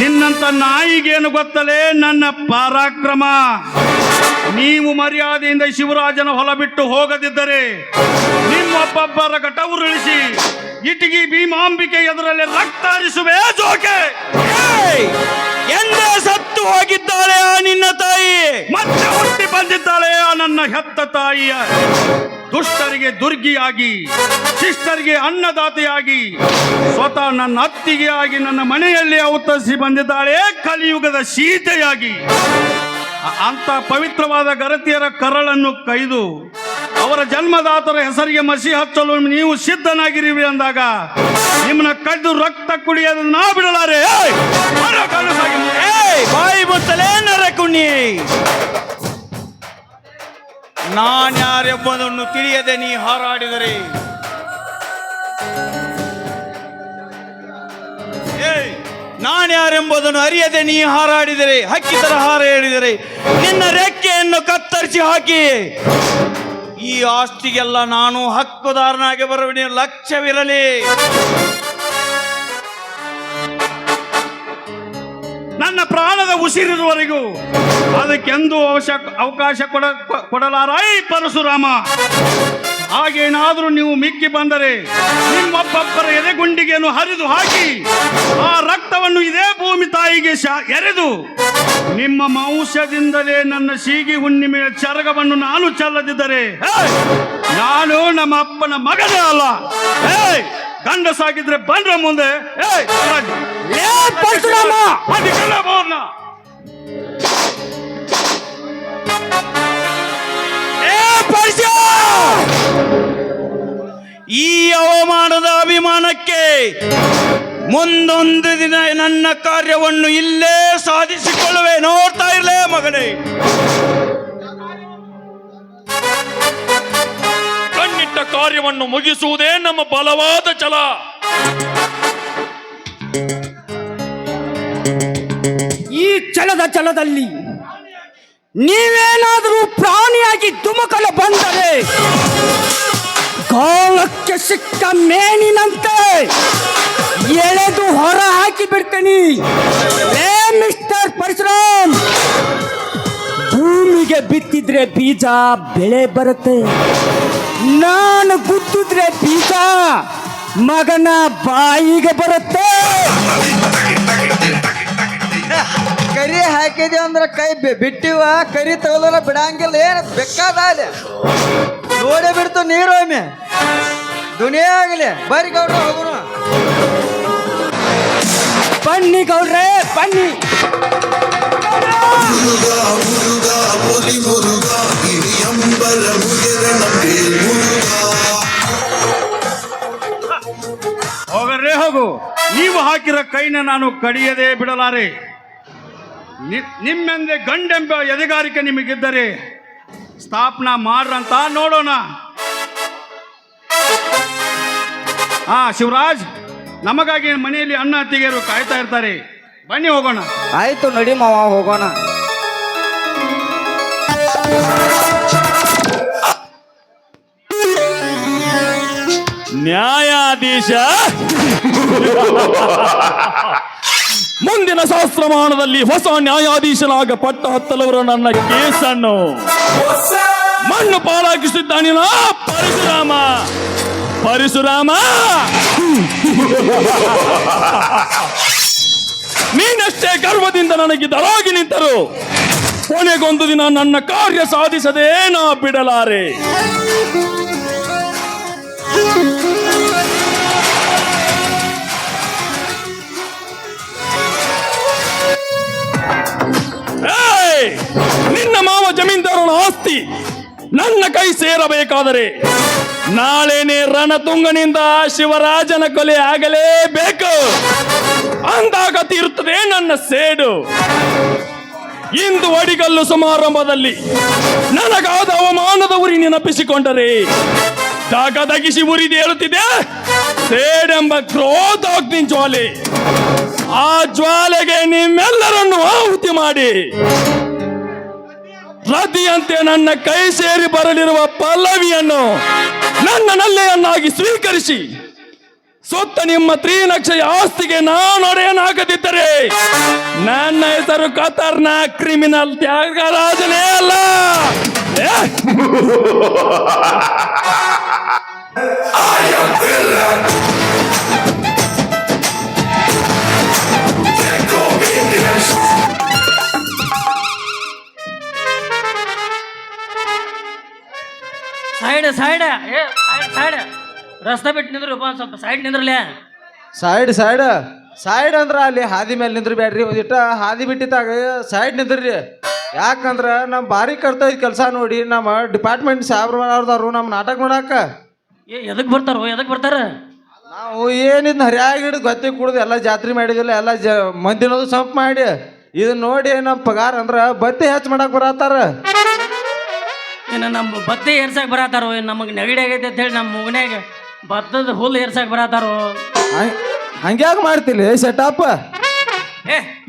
ನಿನ್ನಂತ ನಾಯಿಗೇನು ಗೊತ್ತಲೇ ನನ್ನ ಪರಾಕ್ರಮ. ನೀವು ಮರ್ಯಾದೆಯಿಂದ ಶಿವರಾಜನ ಹೊಲ ಬಿಟ್ಟು ಹೋಗದಿದ್ದರೆ ನಿಮ್ಮೊಬ್ಬೊಬ್ಬರ ಘಟ ಉರುಳಿಸಿ ಇಟಗಿ ಭೀಮಾಂಬಿಕೆ ಎದುರಲ್ಲಿ ರಕ್ತ ಹರಿಸುವೆ ಜೋಕೆ. ಎಂದೇ ಸತ್ತು ಹೋಗಿದ್ದಾಳೆ ಆ ನಿನ್ನ ತಾಯಿ, ಮತ್ತೆ ಹುಟ್ಟಿ ಬಂದಿದ್ದಾಳೆ ಆ ನನ್ನ ಹೆತ್ತ ತಾಯಿಯ. ದುಷ್ಟರಿಗೆ ದುರ್ಗಿಯಾಗಿ, ಶಿಷ್ಟರಿಗೆ ಅನ್ನದಾತೆಯಾಗಿ, ಸ್ವತಃ ನನ್ನ ಅತ್ತಿಗೆ ಆಗಿ ನನ್ನ ಮನೆಯಲ್ಲಿ ಅವತರಿಸಿ ಬಂದಿದ್ದಾಳೆ ಕಲಿಯುಗದ ಸೀತೆಯಾಗಿ. ಅಂತ ಪವಿತ್ರವಾದ ಗರತಿಯರ ಕರಳನ್ನು ಕೈದು ಅವರ ಜನ್ಮದಾತರ ಹೆಸರಿಗೆ ಮಸಿ ಹಚ್ಚಲು ನೀವು ಸಿದ್ಧನಾಗಿರುವಿ ಅಂದಾಗ ನಿಮ್ಮನ್ನ ಕದ್ದು ರಕ್ತ ಕುಡಿಯೋದು ನಾ ಬಿಡಲಾರೆ. ಬಾಯಿ ಮುಚ್ಚಲೇ ನರಕುಣ್ಣಿ. ನಾನ್ಯಾರೆಂಬುದನ್ನು ತಿಳಿಯದೆ ನೀ ಹಾರಾಡಿದರೆ ನಾನ್ಯಾರೆಂಬುದನ್ನು ಅರಿಯದೆ ನೀ ಹಾರಾಡಿದರೆ, ಹಕ್ಕಿ ತರ ಹಾರ ಹೇಳಿದರೆ ನಿನ್ನ ರೆಕ್ಕೆಯನ್ನು ಕತ್ತರಿಸಿ ಹಾಕಿ ಈ ಆಸ್ತಿಗೆಲ್ಲ ನಾನು ಹಕ್ಕುದಾರನಾಗಿ ಬರುವೆ. ಲಕ್ಷ್ಯವಿರಲಿ. ನನ್ನ ಪ್ರಾಣದ ಉಸಿರಿರುವವರೆಗೂ ಅದಕ್ಕೆಂದು ಅವಕಾಶ ಕೊಡಲಾರ ಈ ಪರಶುರಾಮ. ಹಾಗೇನಾದರೂ ನೀವು ಮಿಕ್ಕಿ ಬಂದರೆ ನಿಮ್ಮೊಬ್ಬೊಬ್ಬರ ಎದೆಗುಂಡಿಗೆಯನ್ನು ಹರಿದು ಹಾಕಿ ಆ ರಕ್ತವನ್ನು ಇದೇ ಭೂಮಿ ತಾಯಿಗೆ ಎರೆದು ನಿಮ್ಮ ಮಾಂಸದಿಂದಲೇ ನನ್ನ ಸೀಗಿ ಹುಣ್ಣಿಮೆಯ ಚರಗವನ್ನು ನಾನು ಚೆಲ್ಲದಿದ್ದರೆ ನಾನು ನಮ್ಮ ಅಪ್ಪನ ಮಗನೇ ಅಲ್ಲ. ಗಂಡಸಾಗಿದ್ರೆ ಬಂದ್ರ ಮುಂದೆ ಈ ಅವಮಾನದ ಅಭಿಮಾನಕ್ಕೆ ಮುಂದೊಂದು ದಿನ ನನ್ನ ಕಾರ್ಯವನ್ನು ಇಲ್ಲೇ ಸಾಧಿಸಿಕೊಳ್ಳುವೆ. ನೋಡ್ತಾ ಇರಲೇ ಮಗನೇ. ಕಣ್ಣಿಟ್ಟ ಕಾರ್ಯವನ್ನು ಮುಗಿಸುವುದೇ ನಮ್ಮ ಬಲವಾದ ಛಲ. ಈ ಛಲದಲ್ಲಿ ನೀವೇನಾದರೂ ಪ್ರಾಣಿಯಾಗಿ ಧುಮುಕಲು ಬಂದರೆ ಗಾಳಕ್ಕೆ ಸಿಕ್ಕ ಮೇನಿನಂತೆ ಎಳೆದು ಹೊರ ಹಾಕಿ ಬಿಡ್ತೀನಿ. ಮಿಸ್ಟರ್ ಪರಶುರಾಮ್, ಭೂಮಿಗೆ ಬಿತ್ತಿದ್ರೆ ಬೀಜ ಬೆಳೆ ಬರುತ್ತೆ, ನಾನು ಗುದ್ದಿದ್ರೆ ಬೀಜ ಮಗನ ಬಾಯಿಗೆ ಬರುತ್ತೆ. ಕರಿ ಹಾಕಿದೆ ಅಂದ್ರೆ ಕೈ ಬಿಟ್ಟಿವ, ಕರಿ ತಗೊಳ್ಳಲ್ಲ ಬಿಡಂಗಿಲ್ಲ. ಏನು ಬೇಕಾದ ನೋಡೇ ಬಿಡ್ತು ನೀರು ಒಮ್ಮೆ ದುನಿಯಾ ಆಗಲಿ. ಬರ್ರಿ ಗೌಡ್ರ ಹೋಗೋಣ. ಬನ್ನಿ ಗೌಡ್ರೆ ಬನ್ನಿ. ಹೋಗರೇ ಹೋಗು. ನೀವು ಹಾಕಿರೋ ಕೈನ ನಾನು ಕಡಿಯದೆ ಬಿಡಲಾರೆ. ನಿಮ್ಮೆಂದೇ ಗಂಡೆಂಬ ಎದೆಗಾರಿಕೆ ನಿಮಗಿದ್ದರೆ ಸ್ಥಾಪನಾ ಮಾಡ್ರಂತ ನೋಡೋಣ. ಶಿವರಾಜ್, ನಮಗಾಗಿ ಮನೆಯಲ್ಲಿ ಅಣ್ಣ ಅತ್ತಿಗೆಯರು ಕಾಯ್ತಾ ಇರ್ತಾರೆ. ಬನ್ನಿ ಹೋಗೋಣ. ಆಯ್ತು ನಡಿ ಮಾವ ಹೋಗೋಣ. ನ್ಯಾಯಾಧೀಶ, ಮುಂದಿನ ಸಹಸ್ರಮಾನದಲ್ಲಿ ಹೊಸ ನ್ಯಾಯಾಧೀಶನಾಗ ಪಟ್ಟ ಹತ್ತಲವರು ನನ್ನ ಕೇಸನ್ನು ಮಣ್ಣು ಪಾಲಾಗಿಸುತ್ತಾನಿನ ಪರಶುರಾಮ. ಪರಶುರಾಮ, ನೀನಷ್ಟೇ ಗರ್ವದಿಂದ ನನಗೆ ದರಾಗಿ ನಿಂತರು ಕೊನೆಗೊಂದು ದಿನ ನನ್ನ ಕಾರ್ಯ ಸಾಧಿಸದೆ ನಾ ಬಿಡಲಾರೆ. ಏಯ್! ನಿನ್ನ ಮಾವ ಜಮೀನ್ದಾರನ ಆಸ್ತಿ ನನ್ನ ಕೈ ಸೇರಬೇಕಾದರೆ ನಾಳೆನೆ ರಣತುಂಗನಿಂದ ಶಿವರಾಜನ ಕೊಲೆ ಆಗಲೇಬೇಕು. ಅಂದಾಗ ತೀರುತ್ತದೆ ನನ್ನ ಸೇಡು. ಇಂದು ಅಡಿಗಲ್ಲು ಸಮಾರಂಭದಲ್ಲಿ ನನಗಾದ ಅವಮಾನದ ಉರಿ ನೆನಪಿಸಿಕೊಂಡರೆ ದಗದಗಿಸಿ ಉರಿದೇಳುತ್ತಿದೆ ಸೇಡೆಂಬ ಕ್ರೋಧಾಗ್ನಿ ಜ್ವಾಲೆ. ಆ ಜ್ವಾಲೆಗೆ ನಿಮ್ಮೆಲ್ಲರನ್ನು ಆಹುತಿ ಮಾಡಿ ರತಿಯಂತೆ ನನ್ನ ಕೈ ಸೇರಿ ಬರಲಿರುವ ಪಲ್ಲವಿಯನ್ನು ನನ್ನ ನಲ್ಲೆಯನ್ನಾಗಿ ಸ್ವೀಕರಿಸಿ ಸೊತ್ತ ನಿಮ್ಮ ತ್ರಿನಕ್ಷಯ ಆಸ್ತಿಗೆ ನಾನು ಒಡೆಯನಾಗದಿದ್ದರೆ ನನ್ನ ಹೆಸರು ಖತರ್ನಾಕ್ ಕ್ರಿಮಿನಲ್ ತ್ಯಾಗರಾಜನೇ ಅಲ್ಲ. ಸೈಡ್ ಸೈಡ್ ಸೈಡ್ ರಸ್ತೆ ಬಿಟ್ಟು ನಿಂದ್ರು ಸ್ವಲ್ಪ ಸೈಡ್ ನಿಂದ್ರಲೇ. ಸೈಡ್ ಅಂದ್ರ ಅಲ್ಲಿ ಹಾದಿ ಮೇಲೆ ನಿಂದ್ರ ಬ್ಯಾಡ್ರಿ. ಒಂದಿಟ್ಟ ಹಾದಿ ಬಿಟ್ಟಿತ್ತಾಗ ಸೈಡ್ ನಿಂದ್ರಿ. ಯಾಕಂದ್ರ ನಮ್ ಬಾರಿ ಕರ್ತೈತಿ ಕೆಲಸ ನೋಡಿ. ನಮ್ಮ ಡಿಪಾರ್ಟ್ಮೆಂಟ್ ಸಾಬ್ರವ್ರದವ್ರು ನಮ್ಮ ನಾಟಕ ಮಾಡಾಕ ಎದಕ್ ಬರ್ತಾರ ನಾವು ಏನಿದ್ ಹರಿಯಾಗಿ ಹಿಡಿದು ಗೊತ್ತಿ ಕುಡ್ದು ಎಲ್ಲ ಜಾತ್ರೆ ಮಾಡಿದಿಲ್ಲ, ಎಲ್ಲ ಮಂದಿನದು ಸಂಪ್ ಮಾಡಿ ಇದನ್ನ ನೋಡಿ ನಮ್ಮ ಪಗಾರ ಅಂದ್ರ ಬತ್ತಿ ಹೆಚ್ಚು ಮಾಡಕ್ ಬರತ್ತಾರ. ಇನ್ನು ನಮ್ಮ ಬತ್ತಿ ಏರ್ಸಕ್ ಬರತ್ತಾರೋ, ನಮಗೆ ನೆಗಡಿ ಆಗೈತೆ ಅಂತ ಹೇಳಿ ನಮ್ಮ ಮುಗನ್ಯಾಗ ಭತ್ತದ ಹುಲ್ಲು ಏರ್ಸಕ್ ಬರತ್ತಾರೋ. ಹಂಗ್ಯಾಗ ಮಾಡ್ತಿಲಿ ಸೆಟಪ್?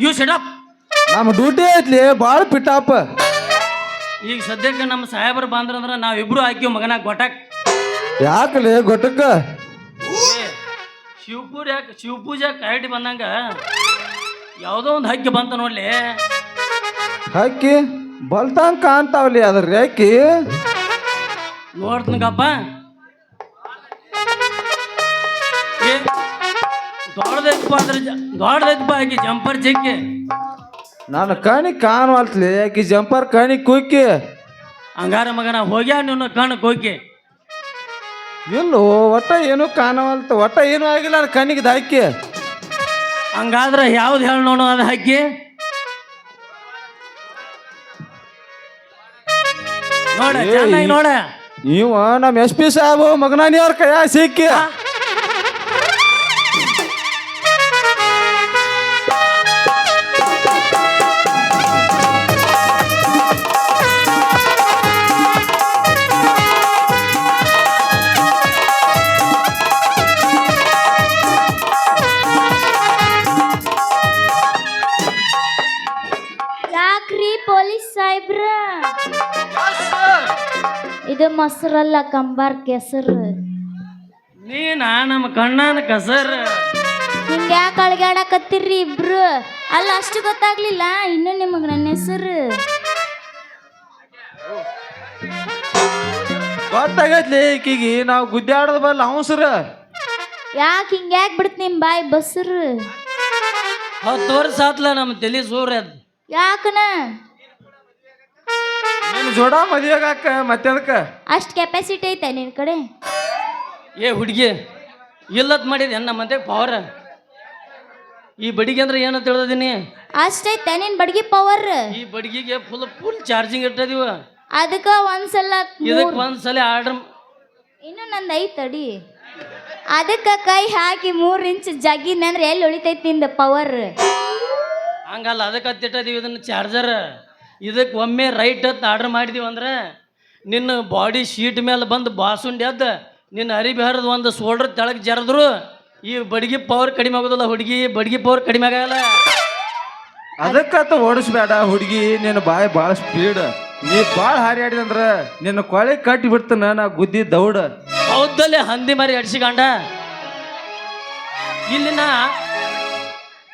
ಯು ಸೆಟಪ್. ನಮ್ಮ ಡ್ಯೂಟಿ ಐತ್ಲಿ ಭಾಳ ಪಿಟಪ್. ಈಗ ಸದ್ಯಕ್ಕೆ ನಮ್ಮ ಸಾಹೇಬರು ಬಂದ್ರಂದ್ರ ನಾವಿಬ್ರು ಹಾಕಿವ್ ಮಗನ ಗೊಟಕ್. ಯಾಕಲಿ ಗೊಟಕ್ಕ? ಶಿವಪೂಜೆ ಕರೆಕ್ಟ್ ಬಂದಂಗ ಯಾವುದೋ ಒಂದು ಹಕ್ಕಿ ಬಂತ ನೋಡ್ಲಿ. ಹಕ್ಕಿ ಬಲ್ತಂಗ ಕಾಣ್ತಾವಲಿ ಅದ್ರ ರೇಖಿ. ನೋಡ್ತನಗಪ್ಪ. ದೊಡ್ಡದೈತಪ್ಪ ಆಕಿ ಜಂಪರ್ ಚೆಕ್ಕಿ. ನಾನು ಕಣಿ ಕಾಣವಲ್ತ್ಲಿ ಆಕಿ ಜಂಪರ್ ಕಣಿ ಕುಕ್ಕಿ. ಹಂಗಾರ ಮಗನ ಹೋಗ್ಯಾ ನೀನು ಕಣ್ಣಕ್ಕೆ ಹೋಗಿ. ಇಲ್ಲೋ ಒಟ್ಟ ಏನು ಕಾಣವಲ್ತ, ಒಟ್ಟ ಏನೂ ಆಗಿಲ್ಲ ಅದು ಕಣ್ಣಿಗೆ ದಾಕಿ. ಹಂಗಾದ್ರೆ ಯಾವ್ದು ಹೇಳಿ ನೋಡು ಅದು ಹಕ್ಕಿ. ನೋಡ ಚೆನ್ನಾಗಿ ನೋಡ. ಇವ ನಮ್ಮ SP ಸಾಹೇಬು ಮಗನಾನಿ ಅವ್ರ ಕೈಯ ಸಿಕ್ಕಿ. ಯಾಕ್ರಿ ಪೊಲೀಸ್ ಸಾಹೇಬ್ರ? ಇದು ಮೊಸರಲ್ಲ ಕಂಬಾರ್ ಕೆಸರು. ನೀನಾ ನಮ್ಮ ಕಣ್ಣನ ಕಸರ್. ಹಿಂಗ ಯಾಕೆ ಅಳ್ಗಾಡಕತ್ತಿರ್ರಿ ಇಬ್ರು? ಅಲ್ಲ ಅಷ್ಟು ಗೊತ್ತಾಗ್ಲಿಲ್ಲ ಇನ್ನು ನಿಮಗ್ ನನ್ನ ಹೆಸರು ಗೊತ್ತಾಗತ್ಲಿ ಈಕಿಗೆ. ನಾವು ಗುದ್ದಾಡೋದು ಬಲ್ಲ ಅವಸರ. ಯಾಕೆ ಹಿಂಗ್ಯಾಕ್ ಬಿಡ್ತ ನಿಮ್ ಬಾಯ್ ಬಸ್ರು? 10 ವರ್ಷ ಆತ್ಲ ನಮ್ಮ ತಲೆ ಸೂರ್ಯ. ಯಾಕನ ನೀನು ಜೋಡ ಮದುವೆಗಾಕ ಮತ್ತೆ ಅದಕ್ಕ ಅಷ್ಟ್ ಕೆಪಾಸಿಟಿ ಐತೆ ನಿನ್ ಕಡೆ? ಹುಡುಗಿ ಇಲ್ಲತ್ ಮಾಡಿದೆ ನಮ್ಮ ಮಂತೆ ಪವರ್. ಈ ಬಡಿಗೆ ಅಂದ್ರೆ ಏನಂತ ಹೇಳ್ದೀನಿ? ಅಷ್ಟೈತೆ ನಿನ್ ಬಡ್ಗಿ ಪವರ್. ಈ ಬಡಿಗೆಗೆ ಫುಲ್ ಚಾರ್ಜಿಂಗ್ ಇಟ್ಟದಿವ. ಅದಕ್ಕ ಒಂದ್ಸಲ ಇದಕ್ಕೆ ಒಂದ್ಸಲ ಆರ್ಡರ್ ಇನ್ನು ನಂದು ಐತಡಿ. ಅದಕ್ಕ ಕೈ ಹಾಕಿ 3 ಇಂಚ್ ಜಗ್ಗಿನ ಅಂದ್ರೆ ಎಲ್ಲಿ ಉಳಿತೈತಿ ನಿಂದ ಪವರ್? ಹಂಗಲ್ಲ, ಅದಕ್ಕೆ ಹತ್ತಿಟ್ಟದೀವಿ ಇದನ್ನ ಚಾರ್ಜರ್. ಇದಕ್ಕೆ ಒಮ್ಮೆ ರೈಟ್ ಹತ್ತು ಆರ್ಡರ್ ಮಾಡಿದೀವಿ ಅಂದ್ರೆ ನಿನ್ನ ಬಾಡಿ ಶೀಟ್ ಮೇಲೆ ಬಂದು ಬಾಸುಂಡಿ ಅದ ನಿನ್ನ ಅರಿಬಿ ಹರಿದು ಒಂದು ಸೋಲ್ಡ್ರ್ ತೆಳಗೆ ಜರದ್ರು ಈ ಬಡ್ಗಿ ಪವರ್ ಕಡಿಮೆ ಆಗೋದಿಲ್ಲ. ಹುಡುಗಿ ಬಡ್ಗಿ ಪವರ್ ಕಡಿಮೆ ಆಗಲ್ಲ. ಅದಕ್ಕತ್ತ ಓಡಿಸ್ಬೇಡ ಹುಡುಗಿ. ನಿನ್ನ ಬಾಯಿ ಭಾಳ ಸ್ಪೀಡ್. ನೀ ಭಾಳ ಹಾರಿಯಾಡಿದಂದ್ರ ನಿನ್ನ ಕೊಳೆ ಕಟ್ಟಿ ಬಿಡ್ತಾನ ನಾ ಗುದ್ದಿ ದೌಡ. ಹೌದಲ್ಲೇ ಹಂದಿ ಮಾರಿ ಅಡ್ಸಿಕೊಂಡ.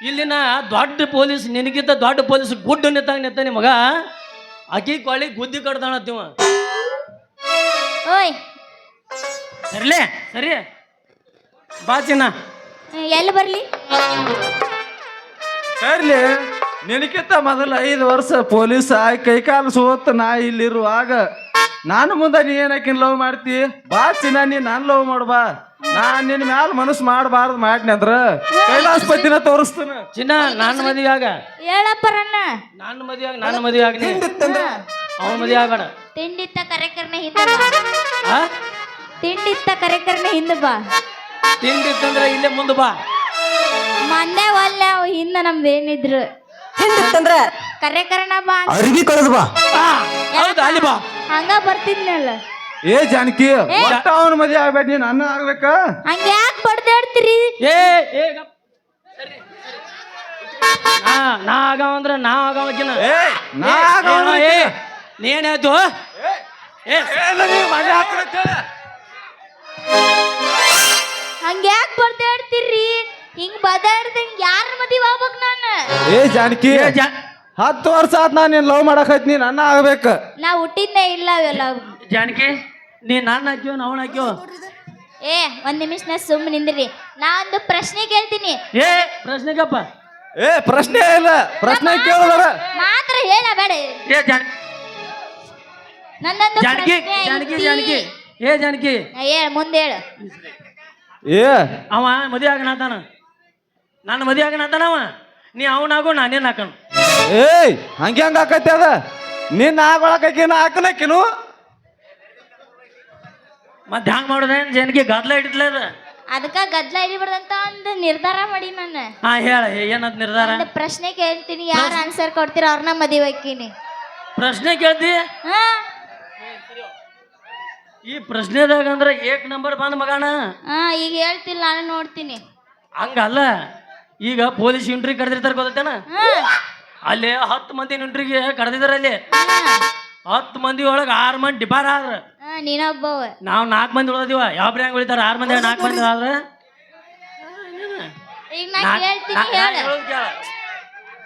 ಇಲ್ಲಿನ ದೊಡ್ಡ ಪೊಲೀಸ್, ನಿನಗಿಂತ ದೊಡ್ಡ ಪೊಲೀಸ್ ಗುಡ್ಡ ನಿಂತಾಗ ನಿಂತಾನೆ ಮಗ. ಆಕಿ ಕೊಳಿ ಗುದ್ದಿ ಕಡ್ದಾಣತ್ತೀವ. ಓಯ್ ಸರಿಲೇ ಸರಿ ಬಾ ಚಿನ್ನ ಎಲ್ಲಿ ಬರ್ಲಿ ಸರ್ಲಿ ನಿನಕಿಂತ ಮೊದಲು 5 ವರ್ಷ ಪೊಲೀಸ್ ಆಗಿ ಕೈಕಾಲು ಸೋತ್ ನಾ ಇಲ್ಲಿರುವಾಗ ನಾನು ಮುಂದೆ ನೀ ಏನಕ್ಕಿನ್ ಲವ್ ಮಾಡ್ತಿ ಬಾ ಚಿನ್ನ ನೀ ನಾನು ಲವ್ ಮಾಡ್ಬಾ ನಾನ್ ನಿನ್ ಮ್ಯಾಲ ಮನಸ್ಸು ಮಾಡಬಾರ್ದು ಮಾಡ್ನಿ ಅಂದ್ರ ಕೈಲಾಸಪತಿನ ತೋರಿಸ್ತಾನ ಚಿನ್ನ ನನ್ನ ಮದುವೆ ಆಗ ಹೇಳಪ್ಪರನ್ನ ನನ್ನ ಮದುವೆ ಆಗ ಅವನ ಮದುವೆ ಆಗಬೇಡ ತಿಂಡಿತ್ತ ಕರೆಕರ್ನ ಹಿಂದೆ ಬಾ ಆ ತಿಂಡಿತ್ತ ಕರೆಕರ್ನ ಹಿಂದೆ ಬಾ ತಿಂದಿತ್ತಂದ್ರೆ ಇಲ್ಲೇ ಮುಂದೆ ಬಾ ಮಂದೆ ಒಲ್ಲೆ ಅವ್ ಹಿಂದ ನಮ್ದೇನಿದ್ರು ಹಿಂದಿತ್ತಂದ್ರ ಕರೆಕರ್ನ ಬಾ ಅಂತ. ಅರ್ವಿ ಕಳೆದು ಬಾ ಹೌದಾ ಅಲ್ಲಿ ಬಾ ಹಂಗ ಬರ್ತಿದ್ನಲ್ಲ ಏ ಜಾನಕಿ ಒಟ್ಟ ಅವನ ಮದುವೆ ಆಗ್ಬೇಡ ನೀನ್ ಅನ್ನ ಆಗ್ಬೇಕ ಹಂಗ ಯಾಕೆ ಬಡ್ದಾಡ್ತೀರಿ ಏ ಏ ಗಪ್. ಸರಿ, ಸರಿ. ನಾ ಆಗವ ಅಂದ್ರ ನಾ ಆಗವಕಿನ ಏ ನಾ ಆಗವನ ಏ ನೀನೇತು ಏ ಹಂಗ ಯಾಕೆ ಬಡ್ದಾಡ್ತೀರಿ ಹಿಂಗ್ ಬದಾಡ್ದಂಗ ಯಾರ ಮದುವೆ ಆಗ್ಬೇಕ್ ನಾನು ಏ ಜಾನಕಿ 10 ವರ್ಷ ಆತ್ ನಾನು ನೀನ್ ಲವ್ ಮಾಡಕೈತಿ ನೀನ್ ಅನ್ನ ಆಗ್ಬೇಕ ನಾ ಹುಟ್ಟಿದ್ದೇ ಇಲ್ಲ ಅವೆಲ್ಲ ಜಾನಕಿ ನೀ ನಾನು ಹಾಕ್ಯೋ ಅವನ ಹಾಕ್ಯೋ ಏ ಒಂದ್ ನಿಮಿಷ ನಾ ಸುಮ್ ನಿಂದ್ರಿ ನಾ ಒಂದು ಪ್ರಶ್ನೆ ಕೇಳ್ತೀನಿ ಏ ಪ್ರಶ್ನೆಗಪ್ಪ ಏ ಪ್ರಶ್ನೆ ಇಲ್ಲ ಪ್ರಶ್ನೆ ಕೇಳಿದ್ರ ಮಾತ್ರ ಹೇಳಬೇಡ ಏ ನನ್ನೊಂದು ಜಾನಕಿ ಪ್ರಶ್ನೆ ಜಾನಕಿ ಐತಿ. ಜಾನಕಿ ಏ ಜಾನಕಿ ಹೇಳ್ ಮುಂದೆ ಹೇಳು ಏ ಅವ ಮದುವೆ ಆಗಣತಾನ ನನ್ನ ಮದುವೆ ಆಗಣತಾನ ಅವ ನೀ ಅವನಾಗೋ ನಾನೇನು ಹಾಕೋಣ ಏಯ್ ಹಂಗೆ ಹಂಗ ಆಕೈತಿ ಅದ ನಿನ್ನ ಆಗೊಳಕೇನ ಹಾಕನಕಿನು ಮತ್ತೆ ಹ್ಯಾಂಗ ಮಾಡೋದೇನು ಜಾನಕಿ ಗದ್ಲ ಹಿಡಿದ್ಲ ಅದ ಅದಕ್ಕ ಗದ್ಲ ಹಿಡಿಬಾರ್ದಂತ ಒಂದು ನಿರ್ಧಾರ ಮಾಡಿ ನಾನು ಹಾ ಹೇಳ ಏನದ್ ನಿರ್ಧಾರ ಒಂದು ಪ್ರಶ್ನೆ ಕೇಳ್ತೀನಿ ಯಾರು ಆನ್ಸರ್ ಕೊಡ್ತೀರ ಅವ್ರನ್ನ ಮದುವೆ ಹಾಕಿನಿ ಪ್ರಶ್ನೆ ಕೇಳ್ತಿ ಹಾ ಈ ಪ್ರಶ್ನೆದಾಗ ಅಂದ್ರೆ ಏಕ್ ನಂಬರ್ ಬಂದ್ ಮಗಣ ಹಾ ಈಗ ಹೇಳ್ತಿಲ್ಲ ನಾನು ನೋಡ್ತೀನಿ ಹಂಗಲ್ಲ ಈಗ ಪೊಲೀಸ್ ಇಂಟ್ರಿ ಕರೆದಿರ್ತಾರ ಗೊತ್ತೇನ ಹಾ ಅಲ್ಲಿ 10 ಮಂದಿ ಇಂಟ್ರಿಗೆ ಕರೆದಿದಾರ ಅಲ್ಲಿ ಹಾ 10 ಮಂದಿ ಒಳಗೆ 6 ಮಂದಿ ಡಿಪಾರ್ ಆದ್ರ ಹಾ ನೀನೊಬ್ಬವ ನಾವು 4 ಮಂದಿ ಉಳಿದಿವ ಯಾವ ಬ್ರ್ಯಾಂಗ್ ಉಳಿತಾರ 6 ಮಂದಿ 4 ಮಂದಿ ಆದ್ರ ಈಗ ನಾ ಹೇಳ್ತೀನಿ ಹೇಳು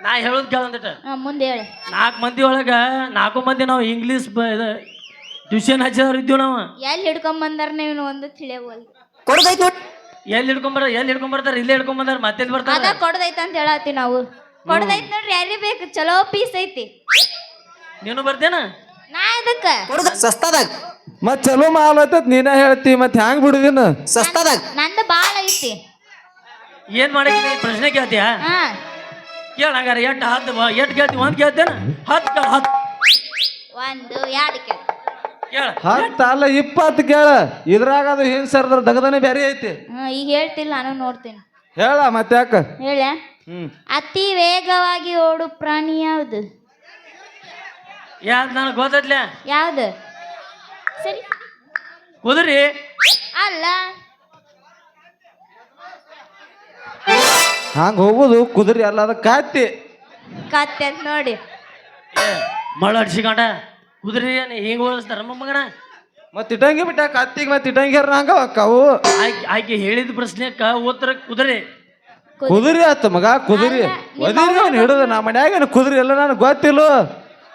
ನಾ ಹೇಳೋದು ಕೇಳಂದಿಟ್ಟ ಹಾ ಮುಂದೆ ಹೇಳು 4 ಮಂದಿ ಒಳಗ 4 ಮಂದಿ ನಾವು ಇಂಗ್ಲೀಷ್ ಟ್ಯೂಷನ್ ಹಚ್ಚಿದವ್ರು ಇದ್ದೀವಿ ನಾವು ಎಲ್ಲಿ ಹಿಡ್ಕೊಂಡ್ ಬಂದಾರ ನೀವು ಒಂದು ತಿಳಿಯವಲ್ ಕೊಡದೈತ್ ನೋಡ್ ಎಲ್ಲಿ ಹಿಡ್ಕೊಂಬರ್ತಾರ ಇಲ್ಲೇ ಹಿಡ್ಕೊಂಬಂದಾರ ಮತ್ತೆ ಅದ ಬರ್ತಾರ ಕೊಡದೈತ ಅಂತ ಹೇಳತ್ತಿ ನಾವು ಕೊಡದೈತ್ ನೋಡ್ರಿ ಯಾರಿಗೆ ಬೇಕು ಚಲೋ ಪೀಸ್ ಐತಿ ನೀನು ಬರ್ತೇನ ನಾ ಇದಕ್ಕ ಕೊಡದ ಸಸ್ತಾದಾಗ ಮತ್ ಚಲೋ ಮಾಲ್ ಐತತ್ ನೀನ ಹೇಳ್ತಿ ಮತ್ ಹ್ಯಾಂಗ್ ಬಿಡುದಿನ ಸಸ್ತಾದಾಗ ನಂದು ಬಾಳ ಐತಿ ಏನ್ ಮಾಡಕ್ಕೆ ಪ್ರಶ್ನೆ ಕೇಳ್ತೀಯ ಹಾ ಕೇಳ ಹಂಗಾರ ಎಟ್ ಕೇಳ್ತಿ ಒಂದ್ ಕೇಳ್ತೇನ 10 ಕೇಳ 10 ಒಂದು ಎರಡು ಕೇಳ ಕೇಳ 10 ಅಲ್ಲ 20 ಕೇಳ ಇದ್ರಾಗ ಅದು ಹಿಂಗ್ ಸರ್ದ್ರ ದಗದನೆ ಬ್ಯಾರೆ ಐತಿ ಹಾ ಈಗ ಹೇಳ್ತಿಲ್ಲ ನಾನು ನೋಡ್ತೀನಿ ಹೇಳ ಮತ್ತೆ ಯಾಕ ಹೇಳ ಅತಿ ವೇಗವಾಗಿ ಓಡು ಪ್ರಾಣಿ ಯಾವುದು ಯಾವ್ದು ನನಗೆ ಗೊತ್ತೈತ್ಲೆ ಯಾವ್ದು ಸರಿ ಕುದುರಿ ಅಲ್ಲ ಹಂಗ ಹೋಗುದು ಕುದುರೆ ಅಲ್ಲ ಅದ ಕಾತಿ ಕತ್ತೆ ಅಂತ ನೋಡಿ ಮಳ ಅಡ್ಸಿಕೊಂಡ ಕುದುರಿ ಏನು ಹಿಂಗ ಓದಿಸ್ತಾರ ಮಗಣ ಮತ್ ಇಟ್ಟಂಗಿ ಬಿಟ್ಟ ಕತ್ತಿಗೆ ಮತ್ ಇಟ್ಟಂಗಿ ಹಂಗ ಅವು ಆಕೆ ಹೇಳಿದ ಪ್ರಶ್ನೆಕ್ಕ ಉತ್ತರ ಕುದುರೆ ಕುದುರೆ ಆತ ಮಗ ಕುದುರೆ ಒದಿರಿ ಅವ್ನು ಹಿಡಿದು ನಾ ಮನ್ಯಾಗ ಕುದುರೆ ಎಲ್ಲ ನನಗೆ ಗೊತ್ತಿಲ್ಲ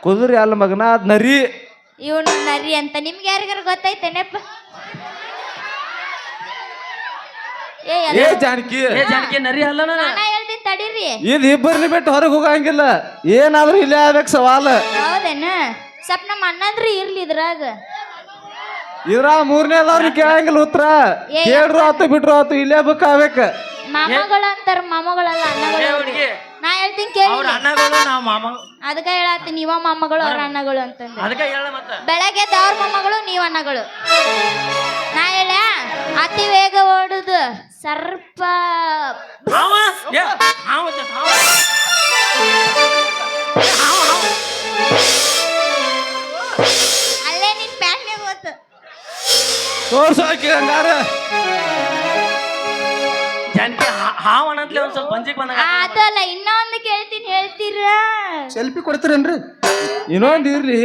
ಕುದುರೆ ಅಲ್ಲ ಮಗನ ಅದ್ ನರಿ ಇವನು ನರಿ ಅಂತ ನಿಮ್ಗೆ ಯಾರಿಗಾರ ಗೊತ್ತೈತೇನೆಪ್ಪ ಏ ಜಾನಕಿ ಏ ಜಾನಕಿ ನರಿ ಅಲ್ಲ ನಾನು ನಾ ಹೇಳ್ತೀನಿ ತಡೀರಿ ಇದು ಇಬ್ಬರನ್ನ ಬಿಟ್ಟು ಹೊರಗೆ ಹೋಗಂಗಿಲ್ಲ ಏನಾದ್ರೂ ಇಲ್ಲೇ ಆಗ್ಬೇಕು ಸವಾಲ್ ಹೌದೇನ ಸ್ವಲ್ಪ ನಮ್ಮ ಅಣ್ಣಂದ್ರು ಇರ್ಲಿ ಇದ್ರಾಗ ಇದ್ರ ಮೂರನೇದವ್ರನ್ನ ಕೇಳಂಗಿಲ್ಲ ಉತ್ತರ ಕೇಳ್ರು ಆತು ಬಿಟ್ರು ಆತು ಇಲ್ಲೇ ಬುಕ್ ಆಗ್ಬೇಕ ಮಾಮಗಳು ಅಂತಾರ ಮಾಮಗಳಲ್ಲ ಅಣ್ಣಗಳು ಏ ಹುಡುಗಿ ನಾ ಹೇಳ್ತೀನಿ ಕೇಳಿ ಅವ್ರ ಅಣ್ಣಗಳು ನಾವು ಮಾಮ ಅದಕ್ಕ ಹೇಳತ್ತೀನಿ ನೀವ ಮಾಮಗಳು ಅವ್ರ ಅಣ್ಣಗಳು ಅಂತಂದು ಅದಕ್ಕೆ ಹೇಳ ಮತ್ತ ಬೆಳಗ್ಗೆ ಅವ್ರ ಮೊಮ್ಮಗಳು ನೀವ್ ಅಣ್ಣಗಳು ನಾ ಹೇಳ ಅತಿ ವೇಗ ಓಡುದು ಸರ್ಪ ಹಾವ ಏ ಹಾವ ಅಂತ, ಹಾವ. ಏ, ಹಾವ, ಹಾವ. ಅಲ್ಲೇ ನಿನ್ ಪ್ಯಾಟ್ನೆ ಗೊತ್ತು ತೋರ್ಸಾಕಿ ಹಂಗಾರ ಜಾನಕಿ ಹಾವಣ ಅಂತಲೇ ಒಂದ್ ಸ್ವಲ್ಪ ಬಂಜಿಗೆ ಬಂದಾಗ ಅದಲ್ಲ ಇನ್ನೊಂದು ಕೇಳ್ತೀನಿ ಹೇಳ್ತೀರಾ ಸೆಲ್ಫಿ ಕೊಡ್ತೀರೇನ್ರಿ ಇನ್ನೊಂದ್ ಇರ್ಲಿ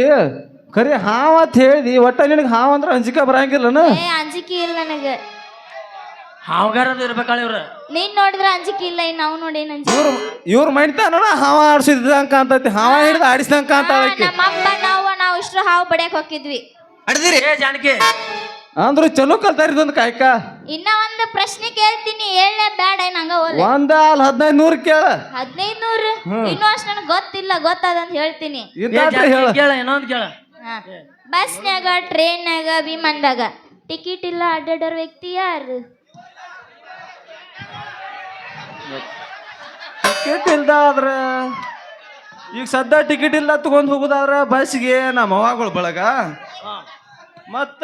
ಖರೆ ಹಾವ್ ಅಂತ ಹೇಳ್ದಿ ಒಟ್ಟ ನಿನಗೆ ಹಾವ್ ಅಂದ್ರ ಅಂಜಿಕ ಬರಂಗಿಲ್ಲನ ಏ ಅಂಜಿಕೆ ಇಲ್ಲ ನನಗ ಹಾವಗಾರದು ಇರ್ಬೇಕಾಳ ಇವ್ರ ನೀನ್ ನೋಡಿದ್ರ ಅಂಜಿಕೆ ಇಲ್ಲ ಇನ್ ನಾವು ನೋಡಿ ಅಂಜಿಕೆ ಇವ್ರ ಮೈತಾನ ಹಾವ ಆಡ್ಸಿದಂಕ ಅಂತೈತಿ ಹಾವ ಹಿಡಿದು ಆಡಿಸಿದಂಕ ಅಂತ ನಮ್ಮಪ್ಪ ನಾವು ಇಷ್ಟು ಹಾವು ಬಡಿಯಕ್ ಹೋಗಿದ್ವಿ ಅಡ್ದಿರಿ ಏ ಜಾನಕಿ ಅಂದ್ರು ಚಲೋ ಕಲ್ತಾರ ಇದೊಂದು ಕಾಯ್ಕ ಇನ್ನ ಒಂದು ಪ್ರಶ್ನೆ ಕೇಳ್ತೀನಿ ಹೇಳಲೇ ಬೇಡ ನಂಗ ಹೋಲ ಒಂದ ಅಲ್ 1500 ಕೇಳ 1500 ಇನ್ನೂ ಅಷ್ಟು ನನಗೆ ಗೊತ್ತಿಲ್ಲ ಗೊತ್ತಾದಂತ ಹೇಳ್ತೀನಿ ಇದ್ದಾದ್ರೆ ಹೇಳ ಕೇಳ ಇನ್ನೊಂದು ಕೇಳ ಹಾ. ಬಸ್ನ್ಯಾಗ ಟ್ರೈನ್ಯಾಗ ವಿಮಾನದಾಗ ಟಿಕೆಟ್ ಇಲ್ಲ ಅಡ್ಡಾಡೋರ್ ವ್ಯಕ್ತಿ ಯಾರು? ಟಿಕೆಟ್ ಇಲ್ದ ಆದ್ರ ಈಗ ಸದ್ಯ ಟಿಕೆಟ್ ಇಲ್ಲ ತಗೊಂಡ್ ಹೋಗುದಾದ್ರ ಬಸ್ಗೆ ನಮ್ಮ ಅವಾಗಳು ಬಳಗ ಮತ್ತ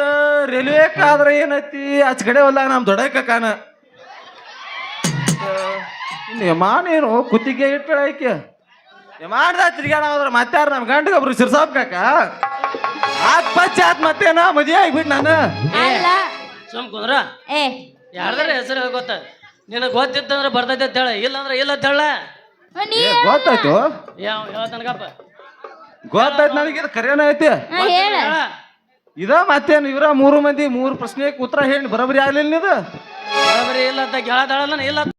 ರೈಲ್ವೆಕಾದ್ರೆ ಏನೈತಿ ಆಚ ಕಡೆ ಹೊಲ್ದಾಗ ನಮ್ ದೊಡ್ಡ ಕಾನ ಯಮಾನ ಏನು ಕುತ್ತಿಗೆ ಇಟ್ಟ ಐಕೆ ಯಮಾನ್ದ ತಿರ್ಗಾಡ ಹೋದ್ರ ಮತ್ತಾರ ನಮ್ ಗಂಟಗೆ ಒಬ್ರು ಸಿರ್ಸಾಬ್ ಕಾಕ ಆತ್ ಪಚ್ಚಾತ್ ಮತ್ತೇನ ಮದುವೆ ಆಗ್ಬಿಟ್ಟು ನಾನು ಅಲ್ಲ ಸುಮ್ ಕುಂದ್ರ ಏ ಯಾರ್ದಾರ ಹೆಸರು ಗೊತ್ತ ನಿನಗೆ ಗೊತ್ತಿತ್ತಂದ್ರೆ ಬರ್ತೈತೆ ಅಂತ ಹೇಳ ಇಲ್ಲಂದ್ರೆ ಇಲ್ಲ ಅಂತ ಹೇಳ ನೀ ಗೊತ್ತಾಯ್ತು ಯಾವ ತನಕಪ್ಪ ಗೊತ್ತಾಯ್ತು ನನಗೆ ಇದು ಕರೆನ ಐತಿ ಹೇಳ ಇದ ಮತ್ತೇನು ಇವ್ರ 3 ಮಂದಿ 3 ಪ್ರಶ್ನೆಗೆ ಉತ್ತರ ಹೇಳಿ ಬರೋಬ್ಬರಿ ಆಗ್ಲಿಲ್ಲ ಇದು ಬರೀ ಇಲ್ಲ ಅಂತ ಕೇಳದಾಳಲ್ಲ ಇಲ್ಲ